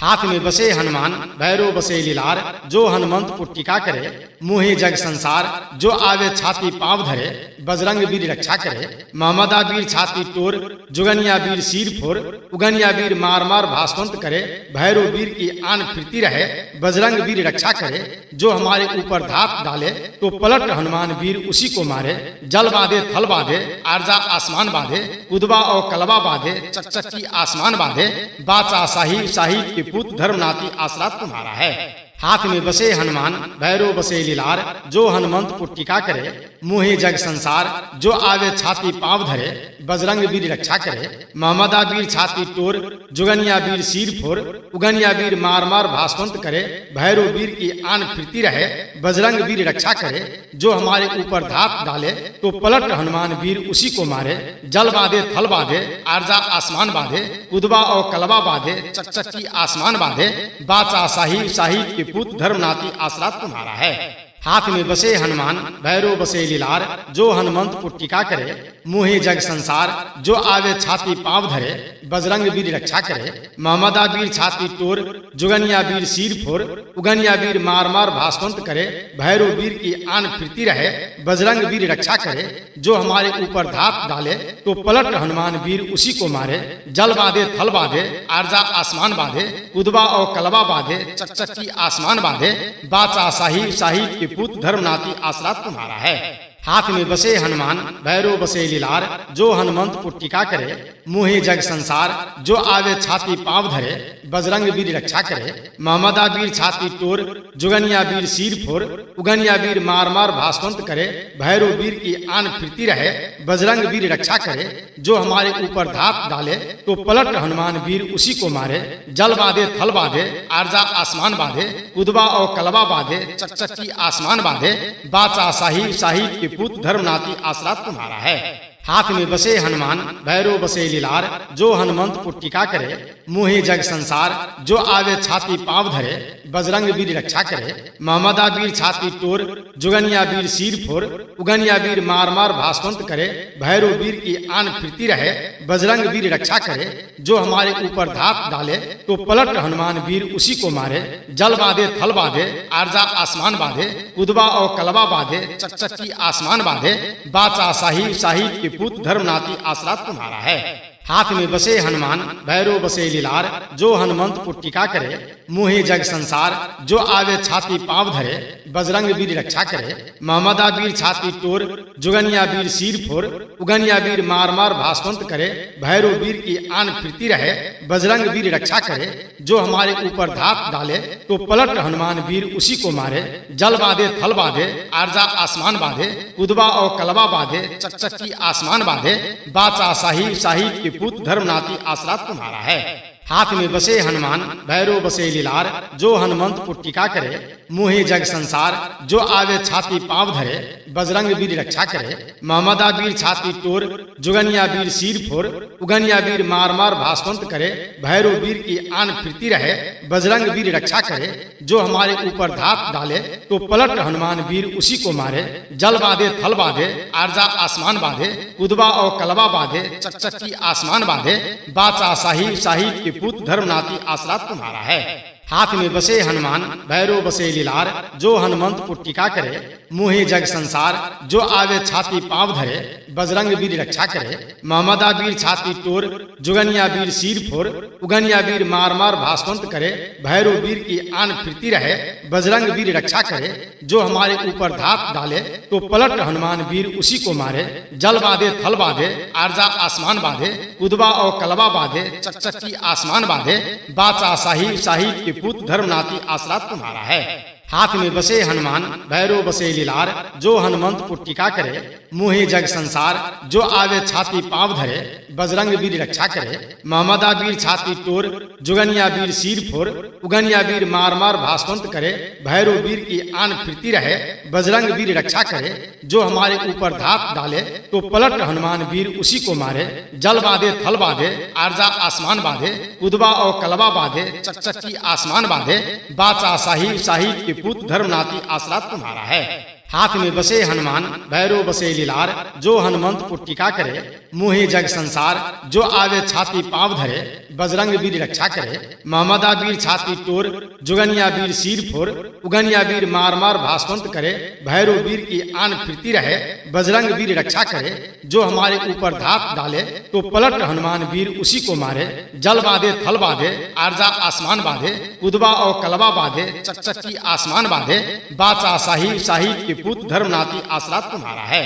हाथ में बसे हनुमान, भैरव बसे लीलार। जो हनुमंत को टीका करे, मोहे जग संसार। जो आवे छाती पांव धरे, बजरंग वीर रक्षा करे। मोहम्मदा वीर छाती तोड़, जुगनिया वीर सिर फोड़, उगनिया वीर मार मार भास्वंत करे। भैरव वीर की आन फिरती रहे, बजरंग वीर रक्षा करे। जो हमारे ऊपर धात डाले तो पलट हनुमान वीर उसी को मारे। जल बांधे थल बांधे, आरजा आसमान बांधे, उदबा और कलबा बांधे, चकचकी आसमान बांधे। बाचा साहिब साहिब के पुत्र धर्मनाथी आसरा तुम्हारा है। हाथ में बसे हनुमान, भैरव बसे लीलार। जो हनुमंत को टीका करे, मोहे जग संसार। जो आवे छाती पांव धरे, बजरंग वीर रक्षा करे। मोहम्मदा वीर छाती तोड़, जुगनिया वीर सिर फोड़, उगनिया वीर मार मार भास्वंत करे। भैरव वीर की आन फिरती रहे, बजरंग वीर रक्षा करे। जो हमारे ऊपर धात डाले तो पलट हनुमान वीर उसी को मारे। जल बांधे थल बांधे, आरजा आसमान बांधे, उदबा और कलबा बांधे, चकचकी आसमान बांधे। बाचा साहिब साहिब के पुत्र धर्मनाथी आसरा तुम्हारा है। हाथ में बसे हनुमान भैरो बसे लीलार, जो हनुमंत को टीका करे मोहे जग संसार। जो आवे छाती पाँव धरे, बजरंग वीर रक्षा करे। मोहम्मदा वीर छाती टोर, जुगनिया वीर सिर फोर। उगनिया वीर मार मार भास्वंत करे, भैरो वीर की आन फिरती रहे। बजरंग वीर रक्षा करे, जो हमारे ऊपर धात डाले तो पलट हनुमान वीर उसी को मारे। जल बांधे थल बांधे, आर्जा आसमान बांधे। उदबा और कलबा बांधे, चकचकी आसमान बांधे। बाचा साहिब साहिब के पुत्र धर्मनाथी आसरा तुम्हारा है। हाथ में बसे हनुमान भैरो बसे लीलार, जो हनुमंत को टीका करे मोहे जग संसार। जो आवे छाती पाँव धरे, बजरंग वीर रक्षा करे। मोहम्मदा वीर छाती टोर, जुगनिया वीर सिर फोर। उगनिया वीर मार मार भास्वंत करे, भैरो वीर की आन फिरती रहे। बजरंग वीर रक्षा करे, जो हमारे ऊपर धात डाले तो पलट हनुमान वीर उसी को मारे। जल बांधे थल बांधे, आर्जा आसमान बांधे। उदबा और कलबा बांधे, चकचकी आसमान बांधे। बाचा साहिब साहिब के पुत्र धर्मनाथी आसरा तुम्हारा है। हाथ में बसे हनुमान भैरो बसे लीलार, जो हनुमंत को टीका करे मोहे जग संसार। जो आवे छाती पाँव धरे, बजरंग वीर रक्षा करे। मोहम्मदा वीर छाती टोर, जुगनिया वीर सिर फोर। उगनिया वीर मार मार भास्वंत करे, भैरो वीर की आन फिरती रहे। बजरंग वीर रक्षा करे, जो हमारे ऊपर धात डाले तो पलट हनुमान वीर उसी को मारे। जल बांधे थल बांधे, आर्जा आसमान बांधे। उदबा और कलबा बांधे, चकचकी आसमान बांधे। बाचा साहिब साहिब के पुत्र धर्मनाथी आसरा तुम्हारा है। हाथ में बसे हनुमान भैरो बसे लीलार, जो हनुमंत को टीका करे मोहे जग संसार। जो आवे छाती पाँव धरे, बजरंग वीर रक्षा करे। मोहम्मदा वीर छाती टोर, जुगनिया वीर सिर फोर। उगनिया वीर मार मार भास्वंत करे, भैरो वीर की आन फिरती रहे। बजरंग वीर रक्षा करे, जो हमारे ऊपर धात डाले तो पलट हनुमान वीर उसी को मारे। जल बांधे थल बांधे, आर्जा आसमान बांधे। उदबा और कलबा बांधे, चकचकी आसमान बांधे। बाचा साहिब साहिब के पुत्र धर्मनाथी आसरा तुम्हारा है। हाथ में बसे हनुमान भैरो बसे लीलार, जो हनुमंत को टीका करे मोहे जग संसार। जो आवे छाती पाँव धरे, बजरंग वीर रक्षा करे। मोहम्मदा वीर छाती टोर, जुगनिया वीर सिर फोर। उगनिया वीर मार मार भास्वंत करे, भैरो वीर की आन फिरती रहे। बजरंग वीर रक्षा करे, जो हमारे ऊपर धात डाले तो पलट हनुमान वीर उसी को मारे। जल बांधे थल बांधे, आर्जा आसमान बांधे। उदबा और कलबा बांधे, चकचकी आसमान बांधे। बाचा साहिब साहिब के पुत्र धर्मनाथी आसरा तुम्हारा है। हाथ में बसे हनुमान भैरो बसे लीलार, जो हनुमंत को टीका करे मोहे जग संसार। जो आवे छाती पाँव धरे, बजरंग वीर रक्षा करे। मोहम्मदा वीर छाती टोर, जुगनिया वीर सिर फोर। उगनिया वीर मार मार भास्वंत करे, भैरो वीर की आन फिरती रहे। बजरंग वीर रक्षा करे, जो हमारे ऊपर धात डाले तो पलट हनुमान वीर उसी को मारे। जल बांधे थल बांधे, आर्जा आसमान बांधे। उदबा और कलबा बांधे, चकचकी आसमान बांधे। बाचा साहिब साहिब के पुत्र धर्मनाथी आसरा तुम्हारा है। हाथ में बसे हनुमान भैरो बसे लीलार, जो हनुमंत को टीका करे मोहे जग संसार। जो आवे छाती पाँव धरे, बजरंग वीर रक्षा करे। मोहम्मदा वीर छाती टोर, जुगनिया वीर सिर फोर। उगनिया वीर मार मार भास्वंत करे, भैरो वीर की आन फिरती रहे। बजरंग वीर रक्षा करे, जो हमारे ऊपर धात डाले तो पलट हनुमान वीर उसी को मारे। जल बांधे थल बांधे, आर्जा आसमान बांधे। उदबा और कलबा बांधे, चकचकी आसमान बांधे। बाचा साहिब साहिब के पुत्र धर्मनाथी आसरा तुम्हारा है। हाथ में बसे हनुमान भैरो बसे लीलार, जो हनुमंत को टीका करे मोहे जग संसार। जो आवे छाती पाँव धरे, बजरंग वीर रक्षा करे। मोहम्मदा वीर छाती टोर, जुगनिया वीर सिर फोर। उगनिया वीर मार मार भास्वंत करे, भैरो वीर की आन फिरती रहे। बजरंग वीर रक्षा करे, जो हमारे ऊपर धात डाले तो पलट हनुमान वीर उसी को मारे। जल बांधे थल बांधे, आर्जा आसमान बांधे। उदबा और कलबा बांधे, चकचकी आसमान बांधे। बाचा साहिब साहिब के पुत्र धर्मनाथी आसरा तुम्हारा है।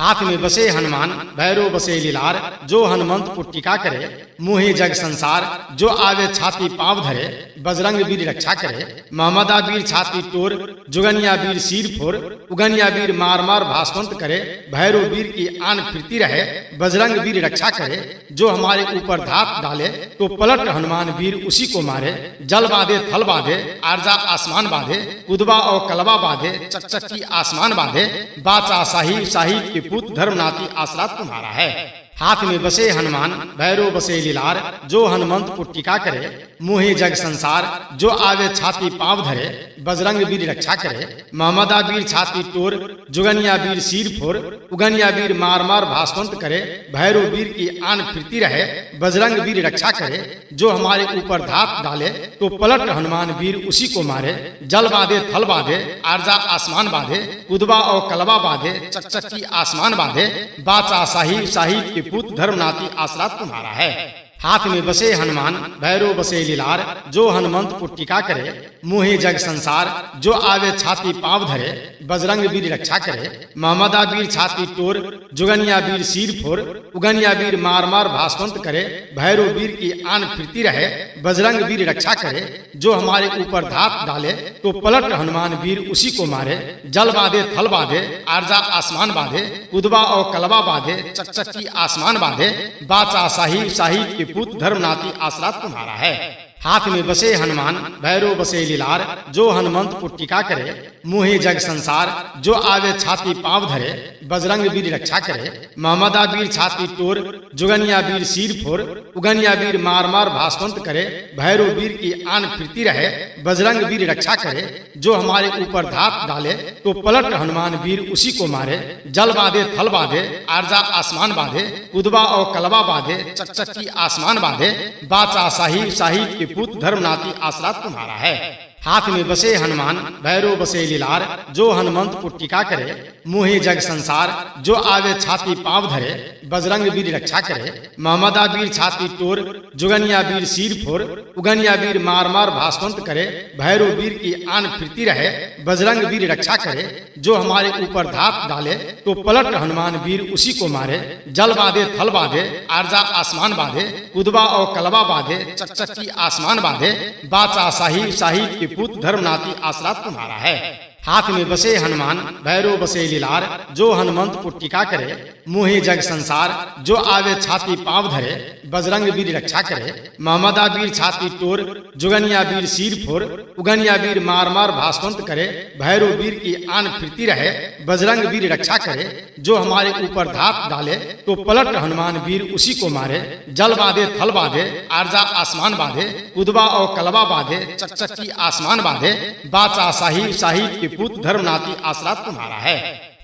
हाथ में बसे हनुमान भैरो बसे लीलार, जो हनुमंत को टीका करे मोहे जग संसार। जो आवे छाती पाँव धरे, बजरंग वीर रक्षा करे। मोहम्मदा वीर छाती टोर, जुगनिया वीर सिर फोर। उगनिया वीर मार मार भास्वंत करे, भैरो वीर की आन फिरती रहे। बजरंग वीर रक्षा करे, जो हमारे ऊपर धात डाले तो पलट हनुमान वीर उसी को मारे। जल बांधे थल बांधे, आर्जा आसमान बांधे। उदबा और कलबा बांधे, चकचकी आसमान बांधे। बाचा साहिब साहिब के पुत्र धर्मनाथी आसरा तुम्हारा है। हाथ में बसे हनुमान भैरो बसे लीलार, जो हनुमंत को टीका करे मोहे जग संसार। जो आवे छाती पाँव धरे, बजरंग वीर रक्षा करे। मोहम्मदा वीर छाती टोर, जुगनिया वीर सिर फोर। उगनिया वीर मार मार भास्वंत करे, भैरो वीर की आन फिरती रहे। बजरंग वीर रक्षा करे, जो हमारे ऊपर धात डाले तो पलट हनुमान वीर उसी को मारे। जल बांधे थल बांधे, आरजा आसमान बांधे। उदबा और कलबा बांधे, चकचकी आसमान बांधे। बाचा साहिब साहिब के पुत्र धर्मनाथी आसरा तुम्हारा है। हाथ में बसे हनुमान भैरो बसे लीलार, जो हनुमंत को टीका करे मोहे जग संसार। जो आवे छाती पाँव धरे, बजरंग वीर रक्षा करे। मोहम्मदा वीर छाती टोर, जुगनिया वीर सिर फोर। उगनिया वीर मार मार भास्वंत करे, भैरो वीर की आन फिरती रहे। बजरंग वीर रक्षा करे, जो हमारे ऊपर धात डाले तो पलट हनुमान वीर उसी को मारे। जल बांधे थल बांधे, आरजा आसमान बांधे। उदबा और कलबा बांधे, चकचकी आसमान बांधे। बाचा साहिब साहिब के पुत्र धर्मनाथी आसरा तुम्हारा है। हाथ में बसे हनुमान भैरो बसे लीलार, जो हनुमंत को टीका करे मोहे जग संसार। जो आवे छाती पाँव धरे, बजरंग वीर रक्षा करे। मोहम्मदा वीर छाती टोर, जुगनिया वीर सिर फोर। उगनिया वीर मार मार भास्वंत करे, भैरो वीर की आन फिरती रहे। बजरंग वीर रक्षा करे, जो हमारे ऊपर धात डाले तो पलट हनुमान वीर उसी को मारे। जल बांधे थल बांधे, आरजा आसमान बांधे। उदबा और कलबा बांधे, चकचकी आसमान बांधे। बाचा साहिब साहिब के पुत्र धर्मनाथी आसरा तुम्हारा है। हाथ में बसे हनुमान भैरो बसे लीलार, जो हनुमंत को टीका करे मोहे जग संसार। जो आवे छाती पाँव धरे, बजरंग वीर रक्षा करे। मोहम्मदा वीर छाती टोर, जुगनिया वीर सिर फोर। उगनिया वीर मार मार भास्वंत करे, भैरो वीर की आन फिरती रहे। बजरंग वीर रक्षा करे, जो हमारे ऊपर धात डाले तो पलट हनुमान वीर उसी को मारे। जल बांधे थल बांधे, आरजा आसमान बांधे। उदबा और कलबा बांधे, चकचकी आसमान बांधे। बाचा साहिब साहिब के पुत्र धर्मनाथी आसरा तुम्हारा है। हाथ में बसे हनुमान भैरो बसे लीलार, जो हनुमंत को टीका करे मोहे जग संसार। जो आवे छाती पाँव धरे, बजरंग वीर रक्षा करे। मोहम्मदा वीर छाती टोर, जुगनिया वीर सिर फोर। उगनिया वीर मार मार भास्वंत करे, भैरो वीर की आन फिरती रहे। बजरंग वीर रक्षा करे, जो हमारे ऊपर धात डाले तो पलट हनुमान वीर उसी को मारे। जल बांधे थल बांधे, आरजा आसमान बांधे। उदबा और कलबा बांधे, चकचकी आसमान बांधे। बाचा साहिब साहिब के पुत्र धर्मनाथी आसरा तुम्हारा है।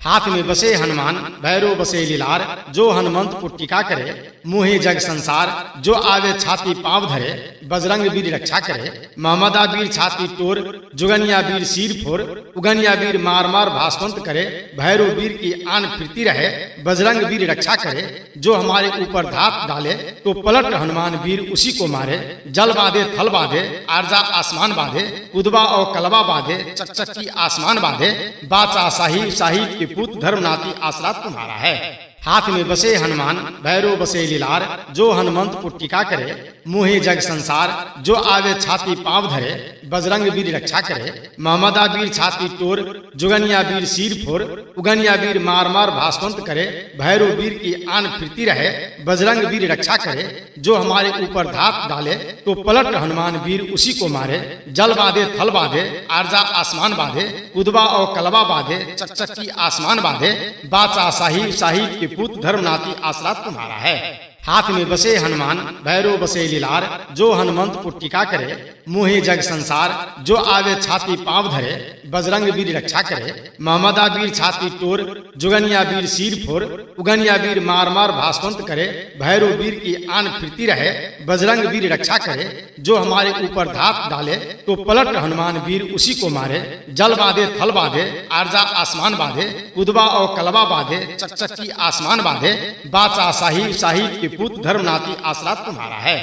हाथ में बसे हनुमान भैरो बसे लीलार, जो हनुमंत को टीका करे मोहे जग संसार। जो आवे छाती पाँव धरे, बजरंग वीर रक्षा करे। मोहम्मदा वीर छाती टोर, जुगनिया वीर सिर फोर। उगनिया वीर मार मार भास्वंत करे, भैरो वीर की आन फिरती रहे। बजरंग वीर रक्षा करे, जो हमारे ऊपर धात डाले तो पलट हनुमान वीर उसी को मारे। जल बांधे थल बांधे, आरजा आसमान बांधे। उदबा और कलबा बांधे, चकचकी आसमान बांधे। बाचा साहिब साहिब के पुत्र धर्मनाथी आसरा तुम्हारा है। हाथ में बसे हनुमान भैरो बसे लीलार, जो हनुमंत को टीका करे मोहे जग संसार। जो आवे छाती पाँव धरे, बजरंग वीर रक्षा करे। मोहम्मदा वीर छाती टोर, जुगनिया वीर सिर फोर। उगनिया वीर मार मार भास्वंत करे, भैरो वीर की आन फिरती रहे। बजरंग वीर रक्षा करे, जो हमारे ऊपर धात डाले तो पलट हनुमान वीर उसी को मारे। जल बांधे थल बांधे, आरजा आसमान बांधे। उदबा और कलबा बांधे, चकचकी आसमान बांधे। बाचा साहिब साहिब के पुत्र धर्मनाथी आसरा तुम्हारा है। हाथ में बसे हनुमान भैरो बसे लीलार, जो हनुमंत को टीका करे मोहे जग संसार। जो आवे छाती पाँव धरे, बजरंग वीर रक्षा करे। मोहम्मदा वीर छाती टोर, जुगनिया वीर सिर फोर। उगनिया वीर मार मार भास्वंत करे, भैरो वीर की आन फिरती रहे। बजरंग वीर रक्षा करे, जो हमारे ऊपर धात डाले तो पलट हनुमान वीर उसी को मारे। जल बांधे थल बांधे, आरजा आसमान बांधे। उदबा और कलबा बांधे, चकचकी आसमान बांधे। बाचा साहिब साहिब के पुत्र धर्मनाथी आसरा तुम्हारा है।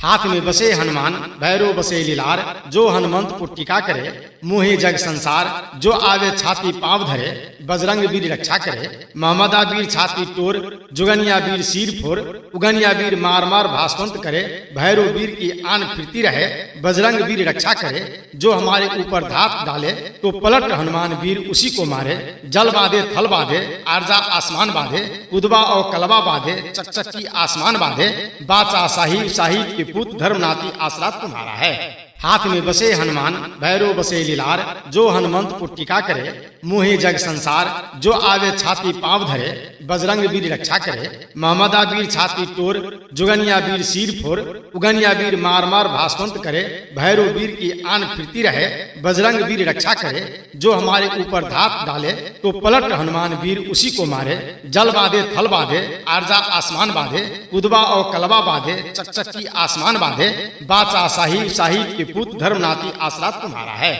हाथ में बसे हनुमान भैरो बसे लीलार, जो हनुमंत को टीका करे मोहे जग संसार। जो आवे छाती पाँव धरे, बजरंग वीर रक्षा करे। मोहम्मदा वीर छाती टोर, जुगनिया वीर सिर फोर। उगनिया वीर मार मार भास्वंत करे, भैरो वीर की आन फिरती रहे। बजरंग वीर रक्षा करे, जो हमारे ऊपर धात डाले तो पलट हनुमान वीर उसी को मारे। जल बांधे थल बांधे, आरजा आसमान बांधे। उदबा और कलबा बांधे, चकचकी आसमान बांधे। बाचा साहिब साहिब के पुत्र धर्मनाथी आसरा तुम्हारा है। हाथ में बसे हनुमान भैरो बसे लीलार, जो हनुमंत को टीका करे मोहे जग संसार। जो आवे छाती पाँव धरे, बजरंग वीर रक्षा करे। महमदा वीर छाती टोर, जुगनिया वीर सिर फोर। उगनिया वीर मार मार भास्वंत करे, भैरो वीर की आन फिरती रहे। बजरंग वीर रक्षा करे, जो हमारे ऊपर धात डाले तो पलट हनुमान वीर उसी को मारे। जल बांधे थल बांधे, आरजा आसमान बांधे। उदबा और कलबा बांधे, चकचकी आसमान बांधे। बाचा साहिब साहिब के पुत्र धर्मनाथी आसरा तुम्हारा है।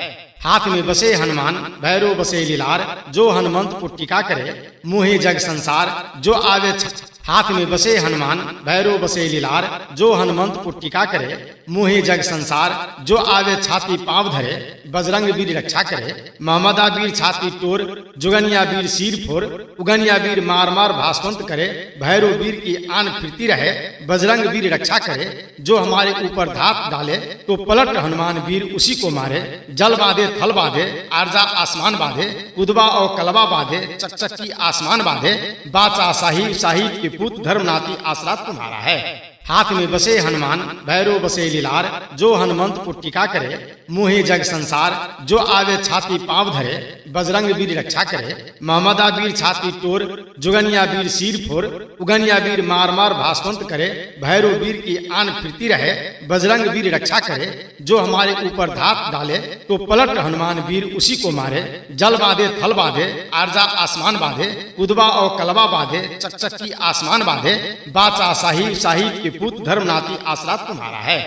हाथ में बसे हनुमान भैरो बसे लीलार, जो हनुमंत को टीका करे मोहे जग संसार। जो आवे हाथ में बसे हनुमान भैरो बसे लीलार, जो हनुमंत को टीका करे मोहे जग संसार। जो आवे छाती पाँव धरे, बजरंग वीर रक्षा करे। महमदा वीर छाती टोर, जुगनिया वीर सिर फोर। उगनिया वीर मार मार भास्वंत करे, भैरो वीर की आन फिरती रहे। बजरंग वीर रक्षा करे, जो हमारे ऊपर धात डाले तो पलट हनुमान वीर उसी को मारे। जल बांधे थल बांधे, आरजा आसमान बांधे। उदबा और कलबा बांधे, चकचकी आसमान बांधे। बाचा साहिब साहिब के पुत्र धर्मनाथी आसरा तुम्हारा है। हाथ में बसे हनुमान भैरो बसे लीलार, जो हनुमंत को टीका करे मोहे जग संसार। जो आवे छाती पाँव धरे, बजरंग वीर रक्षा करे। महमदा वीर छाती टोर, जुगनिया वीर सिर फोर। उगनिया वीर मार मार भास्वंत करे, भैरो वीर की आन फिरती रहे। बजरंग वीर रक्षा करे, जो हमारे ऊपर धात डाले तो पलट हनुमान वीर उसी को मारे। जल बांधे थल बांधे, आरजा आसमान बांधे। उदबा और कलबा बांधे, चकचकी आसमान बांधे। बाचा साहिब साहिब के पुत्र धर्मनाथी आसरा तुम्हारा है।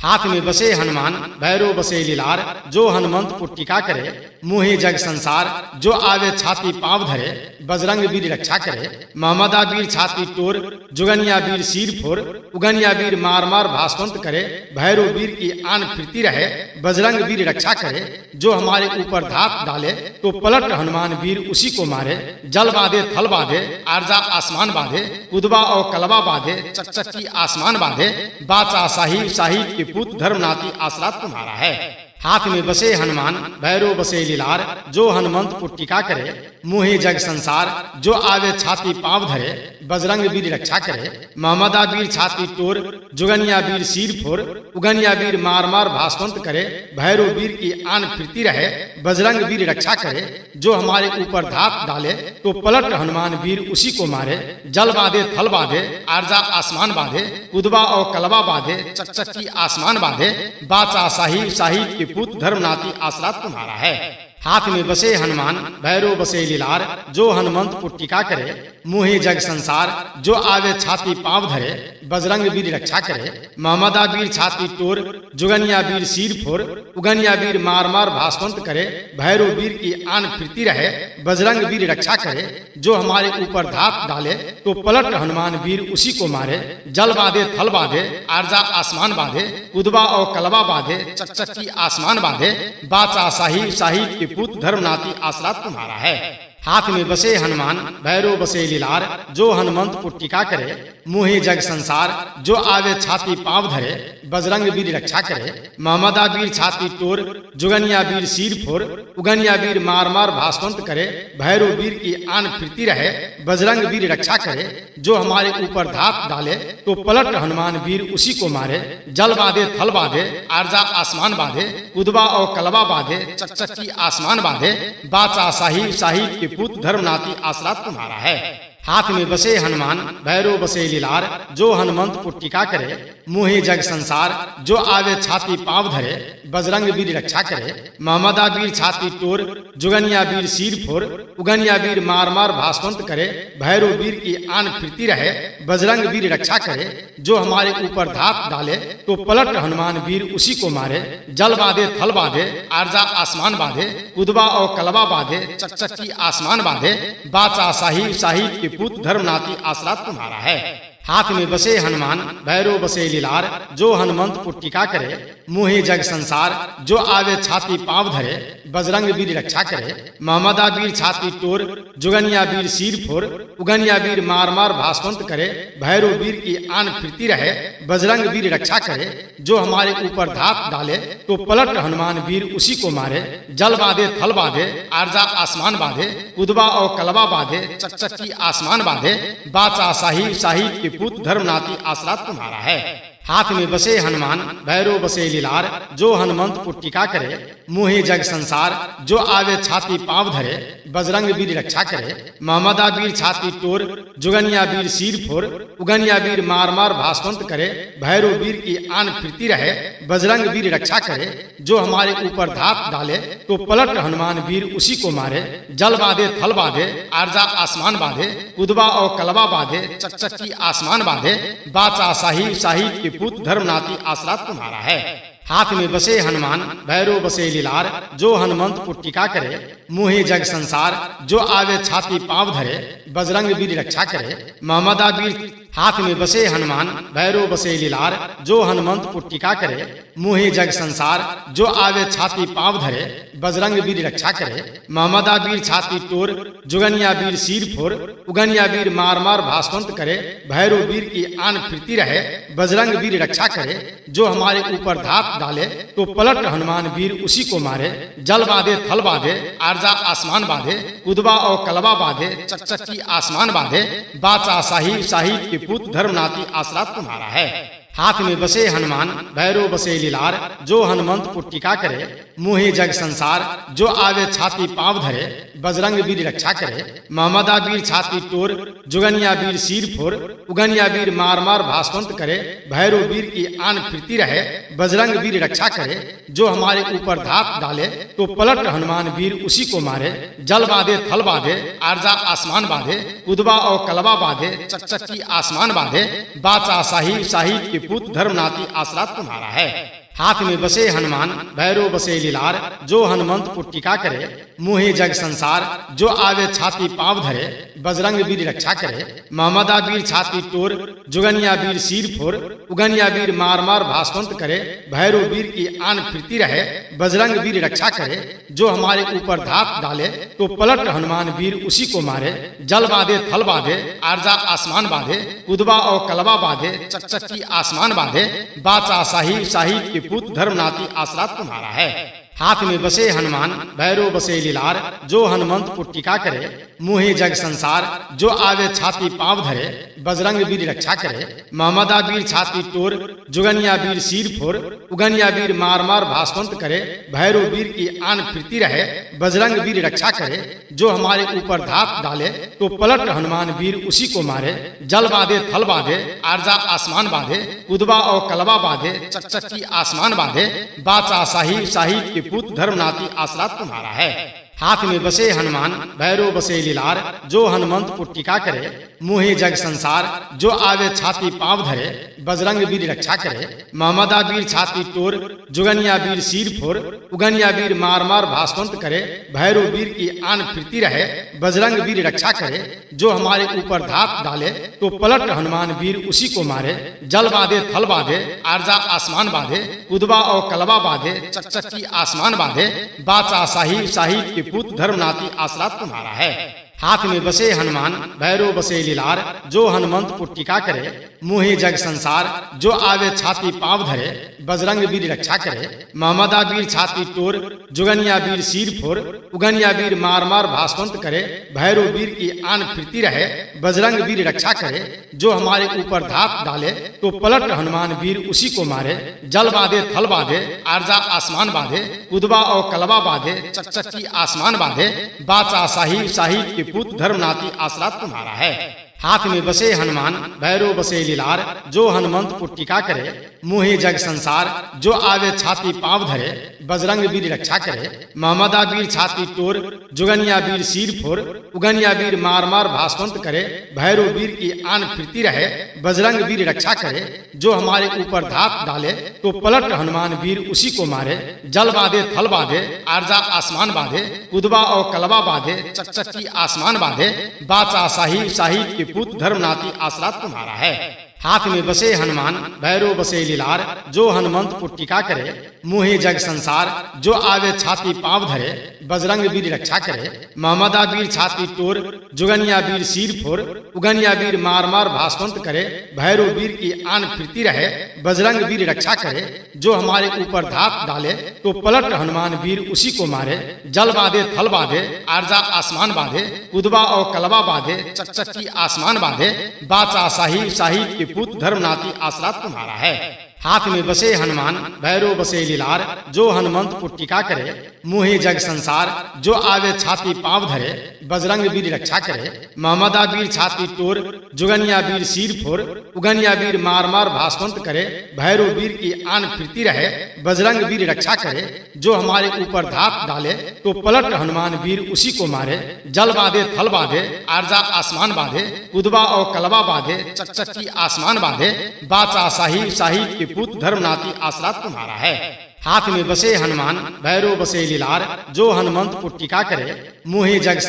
हाथ में बसे हनुमान भैरो बसे लीलार, जो हनुमंत को टीका करे मोहे जग संसार। जो आवे छाती पाँव धरे, बजरंग वीर रक्षा करे। महमदा वीर छाती टोर, जुगनिया वीर सिर फोर। उगनिया वीर मार मार भास्वंत करे, भैरो वीर की आन फिरती रहे। बजरंग वीर रक्षा करे, जो हमारे ऊपर धात डाले तो पलट हनुमान वीर उसी को मारे। जल बांधे थल बांधे, आरजा आसमान बांधे। उदबा और कलबा बांधे, चकचकी आसमान बांधे। बाचा साहिब साहिब के पुत्र धर्मनाथी आसरा तुम्हारा है। हाथ में बसे हनुमान भैरो बसे लीलार, जो हनुमंत को टीका करे मोहे जग संसार। जो आवे छाती पाँव धरे, बजरंग वीर रक्षा करे। महमदा वीर छाती टोर, जुगनिया वीर सिर फोर। उगनिया वीर मार मार भास्वंत करे, भैरो वीर की आन फिरती रहे। बजरंग वीर रक्षा करे, जो हमारे ऊपर धात डाले तो पलट हनुमान वीर उसी को मारे। जल बांधे थल बांधे, आरजा आसमान बांधे। उदबा और कलबा बांधे, चकचकी आसमान बांधे। बाचा साहिब साहिब के पुत्र धर्मनाथी आसरा तुम्हारा है। हाथ में बसे हनुमान भैरो बसे लीलार, जो हनुमंत को टीका करे मोहे जग संसार। जो आवे छाती पाँव धरे, बजरंग वीर रक्षा करे। महमदा वीर छाती टोर, जुगनिया वीर सिर फोर। उगनिया वीर मार मार भास्वंत करे, भैरो वीर की आन फिरती रहे। बजरंग वीर रक्षा करे, जो हमारे ऊपर धात डाले तो पलट हनुमान वीर उसी को मारे। जल बांधे थल बांधे, आरजा आसमान बांधे। उदबा और कलबा बांधे, चकचकी आसमान बांधे। बाचा साहिब साहिब के पुत्र धर्मनाथी आसरा तुम्हारा है। हाथ में बसे हनुमान भैरो बसे लीलार, जो हनुमंत को टीका करे मोहे जग संसार। जो आवे छाती पाँव धरे, बजरंग वीर रक्षा करे। महमदा वीर छाती टोर, जुगनिया वीर सिर फोर। उगनिया वीर मार मार भास्वंत करे, भैरो वीर की आन फिरती रहे। बजरंग वीर रक्षा करे, जो हमारे ऊपर धात डाले तो पलट हनुमान वीर उसी को मारे। जल बांधे थल बांधे, आरजा आसमान बांधे। उदबा और कलबा बांधे, चकचकी आसमान बांधे। बाचा साहिब साहिब के पुत्र धर्मनाथी आसरा तुम्हारा है। हाथ में बसे हनुमान भैरो बसे लीलार, जो हनुमंत को टीका करे मोहे जग संसार। जो आवे छाती पाँव धरे, बजरंग वीर रक्षा करे। महमदा वीर छाती टोर, जुगनिया वीर सिर फोर। उगनिया वीर मार मार भास्वंत करे, भैरो वीर की आन फिरती रहे। बजरंग वीर रक्षा करे, जो हमारे ऊपर धात डाले तो पलट हनुमान वीर उसी को मारे। जल बांधे थल बांधे, आरजा आसमान बांधे। उदबा और कलबा बांधे, चकचकी आसमान बांधे। बाचा साहिब साहिब के पुत्र धर्मनाथी आसरा तुम्हारा है। हाथ में बसे हनुमान भैरो बसे लीलार, जो हनुमंत को टीका करे मोहे जग संसार। जो आवे छाती पाँव धरे, बजरंग वीर रक्षा करे। महमदा वीर छाती टोर, जुगनिया वीर सिर फोर। उगनिया वीर मार मार भास्वंत करे, भैरो वीर की आन फिरती रहे। बजरंग वीर रक्षा करे, जो हमारे ऊपर धात डाले तो पलट हनुमान वीर उसी को मारे। जल बांधे थल बांधे, आरजा आसमान बांधे। उदबा और कलबा बांधे, चकचकी आसमान बांधे। बाचा साहिब साहिब के पुत्र धर्मनाथी आसरा तुम्हारा है। हाथ में बसे हनुमान भैरो बसे लीलार, जो हनुमंत को टीका करे मोहे जग संसार। जो आवे छाती पांव धरे, बजरंग वीर रक्षा करे। महमदा वीर छाती टोर, जुगनिया वीर सिर फोर। उगनिया वीर मार मार भास्वंत करे, भैरो वीर की आन फिरती रहे। बजरंग वीर रक्षा करे, जो हमारे ऊपर धात डाले तो पलट हनुमान वीर उसी को मारे। जल बांधे थल बांधे, आर्जा आसमान बांधे। उदबा और कलबा बांधे, चकचकी आसमान बांधे। बाचा साहिब साहिब के पुत्र धर्मनाथी आसरा तुम्हारा है। हाथ में बसे हनुमान भैरो बसे लीलार, जो हनुमंत को टीका करे मोहे जग संसार। जो आवे छाती पांव धरे, बजरंग वीर रक्षा करे। महमदा वीर हाथ में बसे हनुमान भैरो बसे लीलार, जो हनुमंत को टीका करे मोहे जग संसार। जो आवे छाती पांव धरे, बजरंग वीर रक्षा करे। महमदा वीर छाती टोर, जुगनिया वीर सिर फोर। उगनिया वीर मार मार भास्वंत करे, भैरो वीर की आन फिरती रहे। बजरंग वीर रक्षा करे, जो हमारे ऊपर धात डाले तो पलट हनुमान वीर उसी को मारे। जल बांधे थल बांधे, आर्जा आसमान बांधे। उदबा और कलबा बांधे, चकचकी आसमान बांधे। बाचा साहिब साहिब के पुत्र धर्मनाथी आसरा तुम्हारा है। हाथ में बसे हनुमान भैरो बसे लीलार, जो हनुमंत को टीका करे मोहे जग संसार। जो आवे छाती पांव धरे, बजरंग वीर रक्षा करे। महमदा वीर छाती टोर, जुगनिया वीर सिर फोर। उगनिया वीर मार मार भास्वंत करे, भैरो वीर की आन फिरती रहे। बजरंग वीर रक्षा करे, जो हमारे ऊपर धात डाले तो पलट हनुमान वीर उसी को मारे। जल बांधे थल बांधे, आर्जा आसमान बांधे। उदबा और कलबा बांधे, चकचकी आसमान बांधे। बाचा साहिब साहिब के पुत्र धर्मनाथी आसरा तुम्हारा है। हाथ में बसे हनुमान भैरो बसे लीलार, जो हनुमंत को टीका करे मोहे जग संसार। जो आवे छाती पांव धरे, बजरंग वीर रक्षा करे। महमदा वीर छाती टोर, जुगनिया वीर सिर फोर। उगनिया वीर मार मार भास्वंत करे, भैरो वीर की आन फिरती रहे। बजरंग वीर रक्षा करे, जो हमारे ऊपर धात डाले तो पलट हनुमान वीर उसी को मारे। जल बांधे थल बांधे, आर्जा आसमान बांधे। उदबा और कलबा बांधे, चकचकी आसमान बांधे। बाचा साहिब साहिब के पुत्र धर्मनाथी आसरा तुम्हारा है। हाथ में बसे हनुमान भैरो बसे लीलार, जो हनुमंत को टीका करे मोहे जग संसार। जो आवे छाती पांव धरे, बजरंग वीर रक्षा करे। महमदा वीर छाती टोर, जुगनिया वीर सिर फोर। उगनिया वीर मार मार भास्वंत करे, भैरो वीर की आन फिरती रहे। बजरंग वीर रक्षा करे, जो हमारे ऊपर धात डाले तो पलट हनुमान वीर उसी को मारे। जल बांधे थल बांधे, आर्जा आसमान बांधे। उदबा और कलबा बांधे, चकचकी आसमान बांधे। बाचा साहिब साहिब के पुत्र धर्मनाथी आसरा तुम्हारा है। हाथ में बसे हनुमान भैरो बसे लीलार, जो हनुमंत को टीका करे मोहे जग संसार। जो आवे छाती पांव धरे, बजरंग वीर रक्षा करे। महमदा वीर छाती टोर, जुगनिया वीर सिर फोर। उगनिया वीर मार मार भास्वंत करे, भैरो वीर की आन फिरती रहे। बजरंग वीर रक्षा करे, जो हमारे ऊपर धात डाले तो पलट हनुमान वीर उसी को मारे। जल बांधे थल बांधे, आर्जा आसमान बांधे। उदबा और कलबा बांधे, चकचकी आसमान बांधे। बाचा साहिब साहिब के पुत्र धर्मनाथी आसरा तुम्हारा है। हाथ में बसे हनुमान भैरो बसे लीलार, जो हनुमंत को टीका करे मोहे जग संसार। जो आवे छाती पांव धरे, बजरंग वीर रक्षा करे। महमदा वीर छाती टोर, जुगनिया वीर सिर फोर। उगनिया वीर मार मार भास्वंत करे, भैरो वीर की आन फिरती रहे। बजरंग वीर रक्षा करे, जो हमारे ऊपर धात डाले तो पलट हनुमान वीर उसी को मारे। जल बांधे थल बांधे, आर्जा आसमान बांधे। उदबा और कलबा बांधे, चकचकी आसमान बांधे। बाचा साहिब साहिब के पुत्र धर्मनाथी आसरा तुम्हारा है। हाथ में बसे हनुमान भैरो बसे लीलार, जो हनुमंत को टीका करे मोहे जग संसार। जो आवे छाती पांव धरे, बजरंग वीर रक्षा करे। महमदा वीर छाती टोर, जुगनिया वीर सिर फोर। उगनिया वीर मार मार भास्वंत करे, भैरो वीर की आन फिरती रहे। बजरंग वीर रक्षा करे, जो हमारे ऊपर धात डाले तो पलट हनुमान वीर उसी को मारे। जल बांधे थल बांधे, आर्जा आसमान बांधे। उदबा और कलबा बांधे, चकचकी आसमान बांधे। बाचा साहिब साहिब के पुत्र धर्मनाथी आसरा तुम्हारा है। हाथ में बसे हनुमान भैरो बसे लीलार, जो हनुमंत को टीका करे मोहे जग संसार। जो आवे छाती पांव धरे, बजरंग वीर रक्षा करे। महमदा वीर छाती टोर, जुगनिया वीर सिर फोर। उगनिया वीर मार मार भास्वंत करे, भैरव वीर की आन फिरती रहे, बजरंग वीर रक्षा करे, जो हमारे ऊपर धात डाले तो पलट हनुमान वीर उसी को मारे। जल बांधे थल बांधे, आरजा आसमान बांधे, उदबा और कलबा बांधे, चकचकी आसमान बांधे, बाचा साहिब साहिब के पुत्र धर्मनाथी आसरा तुम्हारा है। हाथ में बसे हनुमान भैरव बसे लीलार, जो हनुमंत को टीका करे, मुहे जग संसार, जो आवे छाती पांव धरे, बजरंग वीर रक्षा करे, महमदा वीर छाती टोर, जुगनिया वीर सिर फोर, उगनिया वीर मार मार भास्वंत करे, भैरव वीर की आन फिरती रहे, बजरंग वीर रक्षा करे, जो हमारे ऊपर धात डाले तो पलट हनुमान वीर उसी को मारे। जल बांधे थल बांधे, आरजा आसमान बांधे, उदबा और कलबा बांधे, चकचकी आसमान बांधे, बाचा साहिब साहिब के पुत्र धर्मनाथी आसरा तुम्हारा है। हाथ में बसे हनुमान भैरव बसे लीलार, जो हनुमंत को टीका करे, मुहे जग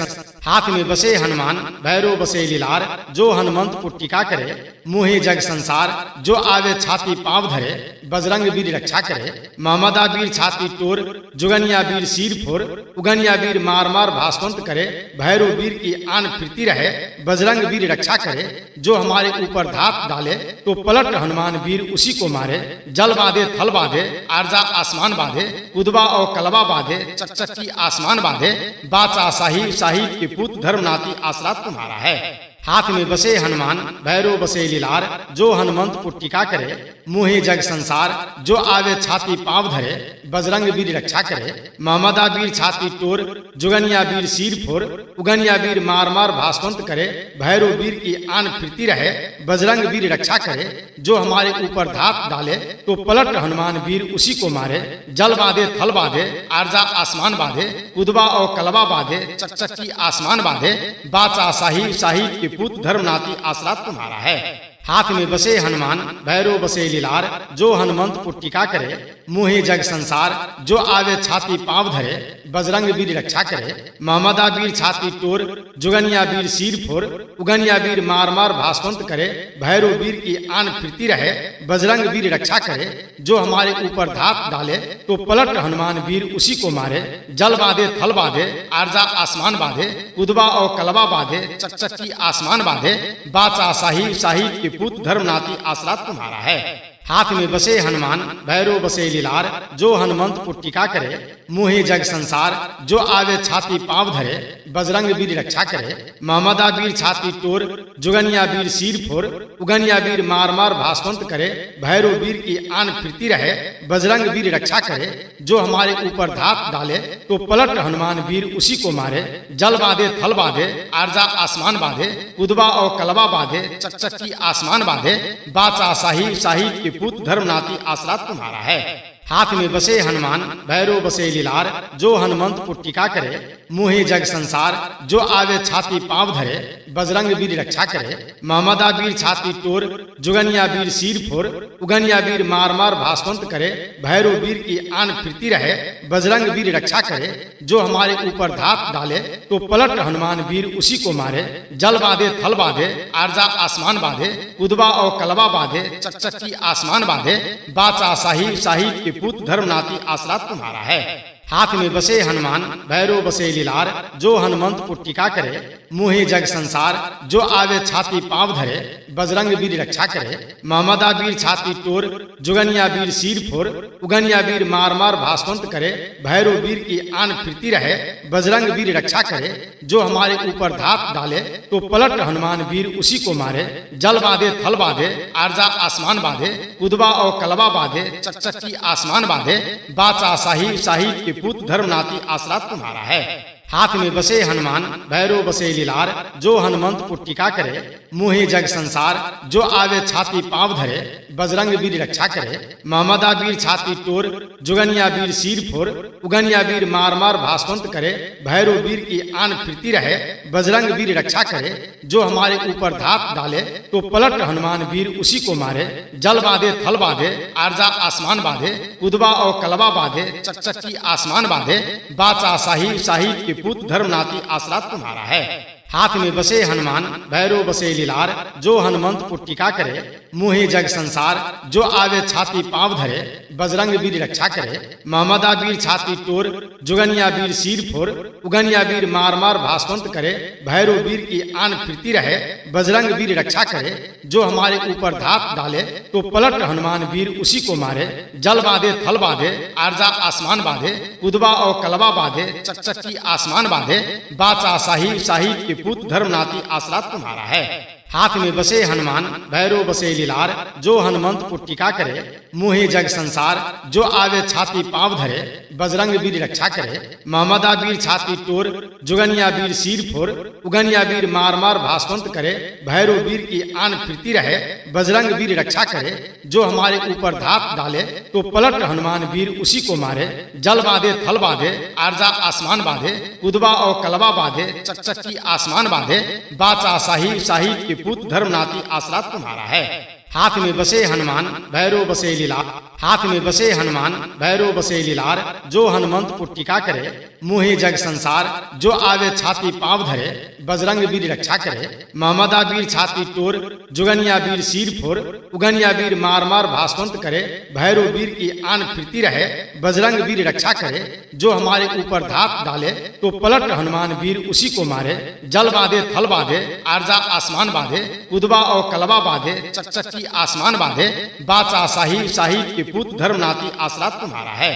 हाथ में बसे हनुमान भैरव बसे लीलार, जो हनुमंत को टीका करे, मुहे जग संसार, जो आवे छाती पांव धरे, बजरंग वीर रक्षा करे, महमदा वीर छाती टोर, जुगनिया वीर सिर फोर, उगनिया वीर मार मार भास्वंत करे, भैरव वीर की आन फिरती रहे, बजरंग वीर रक्षा करे, जो हमारे ऊपर धात डाले तो पलट हनुमान वीर उसी को मारे। जल बांधे थल बांधे, आरजा आसमान बांधे, उदबा और कलबा बांधे, चकचकी आसमान बांधे, बाचा साहिब साहिब के पुत्र धर्मनाथी आसरा तुम्हारा है। हाथ में बसे हनुमान भैरव बसे लीलार, जो हनुमंत को टीका करे, मुहे जग संसार, जो आवे छाती पांव धरे, बजरंग वीर रक्षा करे, महमदा वीर छाती टोर, जुगनिया वीर सिर फोर, उगनिया वीर मार मार भास्वंत करे, भैरव वीर की आन फिरती रहे, बजरंग वीर रक्षा करे, जो हमारे ऊपर धात डाले तो पलट हनुमान वीर उसी को मारे। जल बांधे थल बांधे, आरजा आसमान बांधे, उदबा और कलबा बांधे, चकचकी आसमान बांधे, बाचा साहिब साहिब के पुत्र धर्मनाथी आसरा तुम्हारा है। हाथ में बसे हनुमान भैरव बसे लीलार, जो हनुमंत को टीका करे, मुहे जग संसार, जो आवे छाती पांव धरे, बजरंग वीर रक्षा करे, महमदा वीर छाती टोर, जुगनिया वीर सिर फोर, उगनिया वीर मार मार भास्वंत करे, भैरव वीर की आन फिरती रहे, बजरंग वीर रक्षा करे, जो हमारे ऊपर धात डाले तो पलट हनुमान वीर उसी को मारे। जल बांधे थल बांधे, आरजा आसमान बांधे, उदबा और कलबा बांधे, चकचकी आसमान बांधे, बाचा साहिब साहिब के पुत्र धर्मनाथी आसरा तुम्हारा है। हाथ में बसे हनुमान भैरव बसे लीलार, जो हनुमंत को टीका करे, मुहे जग संसार, जो आवे छाती पांव धरे, बजरंग वीर रक्षा करे, महमदा वीर छाती टोर, जुगनिया वीर सिर फोर, उगनिया वीर मार मार भास्वंत करे, भैरव वीर की आन फिरती रहे, बजरंग वीर रक्षा करे, जो हमारे ऊपर धात डाले तो पलट हनुमान वीर उसी को मारे। जल बांधे थल बांधे, आरजा आसमान बांधे, उदबा और कलबा बांधे, चकचकी आसमान बांधे, बाचा साहिब साहिब के पुत्र धर्मनाथी आसरा तुम्हारा है। हाथ में बसे हनुमान भैरव बसे लीलार, जो हनुमंत को टीका करे, मुहे जग संसार, जो आवे छाती पांव धरे, बजरंग वीर रक्षा करे, महमदा वीर छाती टोर, जुगनिया वीर सिर फोर, उगनिया वीर मार मार भास्वंत करे, भैरव वीर की आन फिरती रहे, बजरंग वीर रक्षा करे, जो हमारे ऊपर धात डाले तो पलट हनुमान वीर उसी को मारे। जल बांधे थल बांधे, आरजा आसमान बांधे, उदबा और कलबा बांधे, चकचकी आसमान बांधे, बाचा साहिब साहिब के पुत्र धर्मनाथी आसरा तुम्हारा है। हाथ में बसे हनुमान भैरव बसे लीलार, जो हनुमंत को टीका करे, मुहे जग संसार, जो आवे छाती पांव धरे, बजरंग वीर रक्षा करे, महमदा वीर छाती टोर, जुगनिया वीर सिर फोर, उगनिया वीर मार मार भास्वंत करे, भैरव वीर की आन फिरती रहे, बजरंग वीर रक्षा करे, जो हमारे ऊपर धात डाले तो पलट हनुमान वीर उसी को मारे। जल बांधे थल बांधे, आरजा आसमान बांधे, उदबा और कलबा बांधे, चकचकी आसमान बांधे, बाचा साहिब साहिब के पुत्र धर्मनाथी आसरा तुम्हारा है। हाथ में बसे हनुमान भैरव बसे लीलार, जो हनुमंत को टीका करे, मुहे जग संसार, जो आवे छाती पांव धरे, बजरंग वीर रक्षा करे, महमदा वीर छाती टोर, जुगनिया वीर सिर फोर, उगनिया वीर मार मार भास्वंत करे, भैरव वीर की आन फिरती रहे, बजरंग वीर रक्षा करे, जो हमारे ऊपर धात डाले तो पलट हनुमान वीर उसी को मारे। जल बांधे थल बांधे, आरजा आसमान बांधे, उदबा और कलबा बांधे, चकचकी आसमान बांधे, बाचा साहिब साहिब के पुत्र धर्मनाथी आसरा तुम्हारा है। हाथ में बसे हनुमान भैरव बसे लीलार, जो हनुमंत को टीका करे, मुहे जग संसार, जो आवे छाती पाँव धरे, बजरंग वीर रक्षा करे। महमदा वीर छाती टोर, जुगनिया वीर सिर फोर, उगनिया वीर मार मार भास्वंत करे। भैरव वीर की आन फिरती रहे, बजरंग वीर रक्षा करे। जो हमारे ऊपर धात डाले, तो पलट हनुमान वीर उसी को मारे। जल बांधे थल बांधे, आरजा आसमान बांधे, उदबा और कलबा बांधे, चकचकी आसमान बांधे। बाचा साहिब साहिब के पुत्र धर्मनाथी आसरा तुम्हारा है। हाथ में बसे हनुमान, भैरव बसे लीलार, जो हनुमंत को टीका करे। मुहे जग संसार, जो आवे छाती पाँव धरे, बजरंग वीर रक्षा करे। महमदा वीर छाती टोर, जुगनिया वीर सिर फोर, उगनिया वीर मार मार भास्वंत करे। भैरव वीर की आन फिरती रहे, बजरंग वीर रक्षा करे। जो हमारे ऊपर धात डाले, तो पलट हनुमान वीर उसी को मारे। जल बांधे थल बांधे, आरजा आसमान बांधे, उदबा और कलबा बांधे, चकचकी आसमान बांधे। बाचा साहिब साहिब के पुत्र धर्मनाथी आसरा तुम्हारा है। हाथ में बसे हनुमान, भैरव बसे लीलार, हाथ में बसे हनुमान, भैरव बसे लीलार, जो हनुमंत को टीका करे। मुहे जग संसार, जो आवे छाती पाँव धरे, बजरंग वीर रक्षा करे। महमदा वीर छाती टोर, जुगनिया वीर सिर फोर, उगनिया वीर मार मार भास्वंत करे। भैरव वीर की आन फिरती रहे, बजरंग वीर रक्षा करे। जो हमारे ऊपर धात डाले, तो पलट हनुमान वीर उसी को मारे। जल बांधे थल बांधे, आरजा आसमान बांधे, उदबा और कलबा बांधे, चकचकी आसमान बांधे। बाचा साहिब साहिब के पुत्र धर्मनाथी आसरा तुम्हारा है।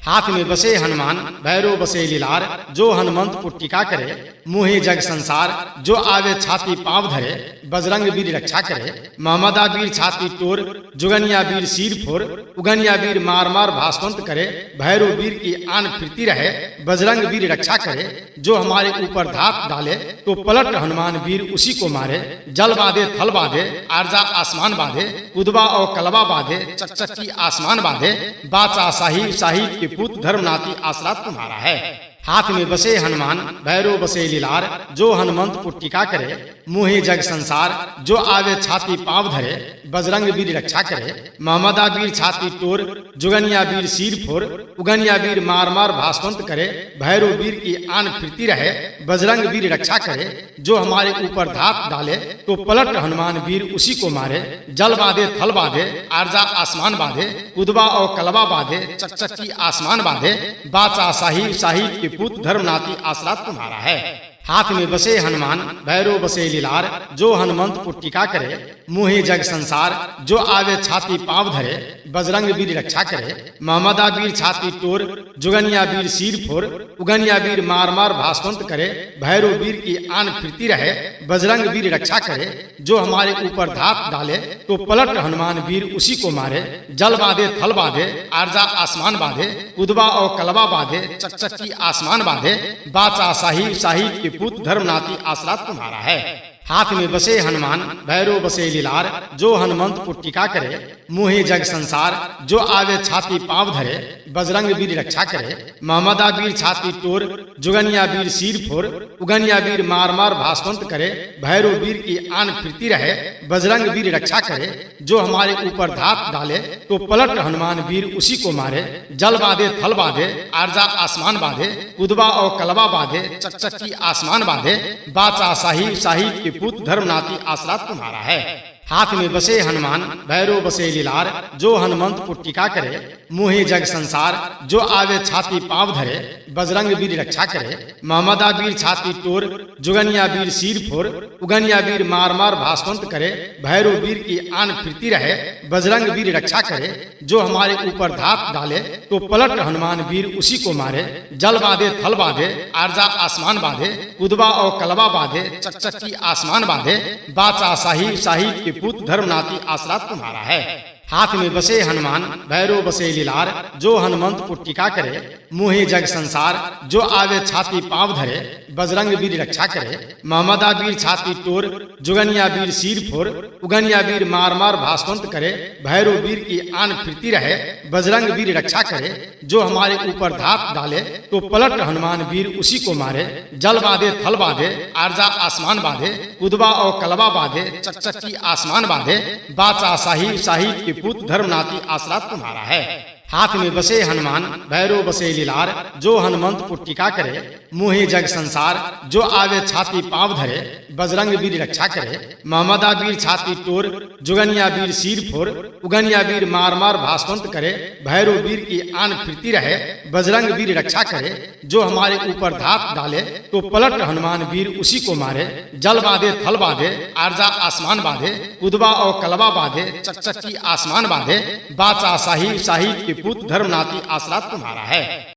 हाथ में बसे हनुमान, भैरव बसे लीलार, जो हनुमंत को टीका करे। मुहे जग संसार, जो आवे छाती पाँव धरे, बजरंग वीर रक्षा करे। महमदा वीर छाती टोर, जुगनिया वीर सिर फोर, उगनिया वीर मार मार भास्वंत करे। भैरव वीर की आन फिरती रहे, बजरंग वीर रक्षा करे। जो हमारे ऊपर धात डाले, तो पलट हनुमान वीर उसी को मारे। जल बांधे थल बांधे, आरजा आसमान बांधे, उदबा और कलबा बांधे, चकचकी आसमान बांधे। बाचा साहिब साहिब के पुत्र धर्मनाथी आसरा तुम्हारा है। हाथ में बसे हनुमान, भैरव बसे लीलार, जो हनुमंत को टीका करे। मुहे जग संसार, जो आवे छाती पाँव धरे, बजरंग वीर रक्षा करे। महमदा वीर छाती टोर, जुगनिया वीर सिर फोर, उगनिया वीर मार मार भास्वंत करे। भैरव वीर की आन फिरती रहे, बजरंग वीर रक्षा करे। जो हमारे ऊपर धात डाले, तो पलट हनुमान वीर उसी को मारे। जल बांधे थल बांधे, आरजा आसमान बांधे, उदबा और कलबा बांधे, चकचकी आसमान बांधे। बाचा साहिब साहिब के पुत्र धर्मनाथी आसरा तुम्हारा है। हाथ में बसे हनुमान, भैरव बसे लीलार, जो हनुमंत को टीका करे। मुहे जग संसार, जो आवे छाती पाँव धरे, बजरंग वीर रक्षा करे। महमदा वीर छाती टोर, जुगनिया वीर सिर फोर, उगनिया वीर मार मार भास्वंत करे। भैरव वीर की आन फिरती रहे, बजरंग वीर रक्षा करे। जो हमारे ऊपर धात डाले, तो पलट हनुमान वीर उसी को मारे। जल बांधे थल बांधे, आरजा आसमान बांधे, उदबा और कलबा बांधे, चकचकी आसमान बांधे। बाचा साहिब साहिब के पुत्र धर्मनाथी आसरा तुम्हारा है। हाथ में बसे हनुमान, भैरव बसे लीलार, जो हनुमंत को टीका करे। मुहे जग संसार, जो आवे छाती पाँव धरे, बजरंग वीर रक्षा करे। महमदा वीर छाती टोर, जुगनिया वीर सिर फोर, उगनिया वीर मार मार भास्वंत करे। भैरव वीर की आन फिरती रहे, बजरंग वीर रक्षा करे। जो हमारे ऊपर धात डाले, तो पलट हनुमान वीर उसी को मारे। जल बांधे थल बांधे, आरजा आसमान बांधे, उदबा और कलबा बांधे, चकचकी आसमान बांधे। बाचा साहिब साहिब के पुत्र धर्मनाथी आसरा तुम्हारा है। हाथ में बसे हनुमान, भैरव बसे लीलार, जो हनुमंत को टीका करे। मुहे जग संसार, जो आवे छाती पाँव धरे, बजरंग वीर रक्षा करे। महमदा वीर छाती टोर, जुगनिया वीर सिर फोर, उगनिया वीर मार मार भास्वंत करे। भैरव वीर की आन फिरती रहे, बजरंग वीर रक्षा करे। जो हमारे ऊपर धात डाले, तो पलट हनुमान वीर उसी को मारे। जल बांधे थल बांधे, आरजा आसमान बांधे, उदबा और कलबा बांधे, चकचकी आसमान बांधे। बाचा साहिब साहिब के पुत्र धर्मनाथी आसरा तुम्हारा है। हाथ में बसे हनुमान, भैरव बसे लीलार, जो हनुमंत को टीका करे। मुहे जग संसार, जो आवे छाती पाँव धरे, बजरंग वीर रक्षा करे। महमदा वीर छाती टोर, जुगनिया वीर सिर फोर, उगनिया वीर मार मार भास्वंत करे। भैरव वीर की आन फिरती रहे, बजरंग वीर रक्षा करे। जो हमारे ऊपर धात डाले, तो पलट हनुमान वीर उसी को मारे। जल बांधे थल बांधे, आरजा आसमान बांधे, उदबा और कलबा बांधे, चकचकी आसमान बांधे। बाचा साहिब साहिब के पुत्र धर्मनाथी आसरा तुम्हारा है। हाथ में बसे हनुमान भैरो बसे लीलार, जो हनुमंत को टीका करे मोहे जग संसार। जो आवे छाती पांव धरे, बजरंग वीर रक्षा करे। मोहम्मदा वीर छाती टोर, जुगनिया वीर सिर फोर। उगनिया वीर मार मार भास्वंत करे, भैरो वीर की आन फिरती रहे। बजरंग वीर रक्षा करे, जो हमारे ऊपर धात डाले तो पलट हनुमान वीर उसी को मारे। जल बांधे थल बांधे, आरजा आसमान बांधे। उदबा और कलबा बांधे, चकचकी आसमान बांधे। बाचा साहिब साहिब के पुत्र धर्मनाथी आसरा तुम्हारा है।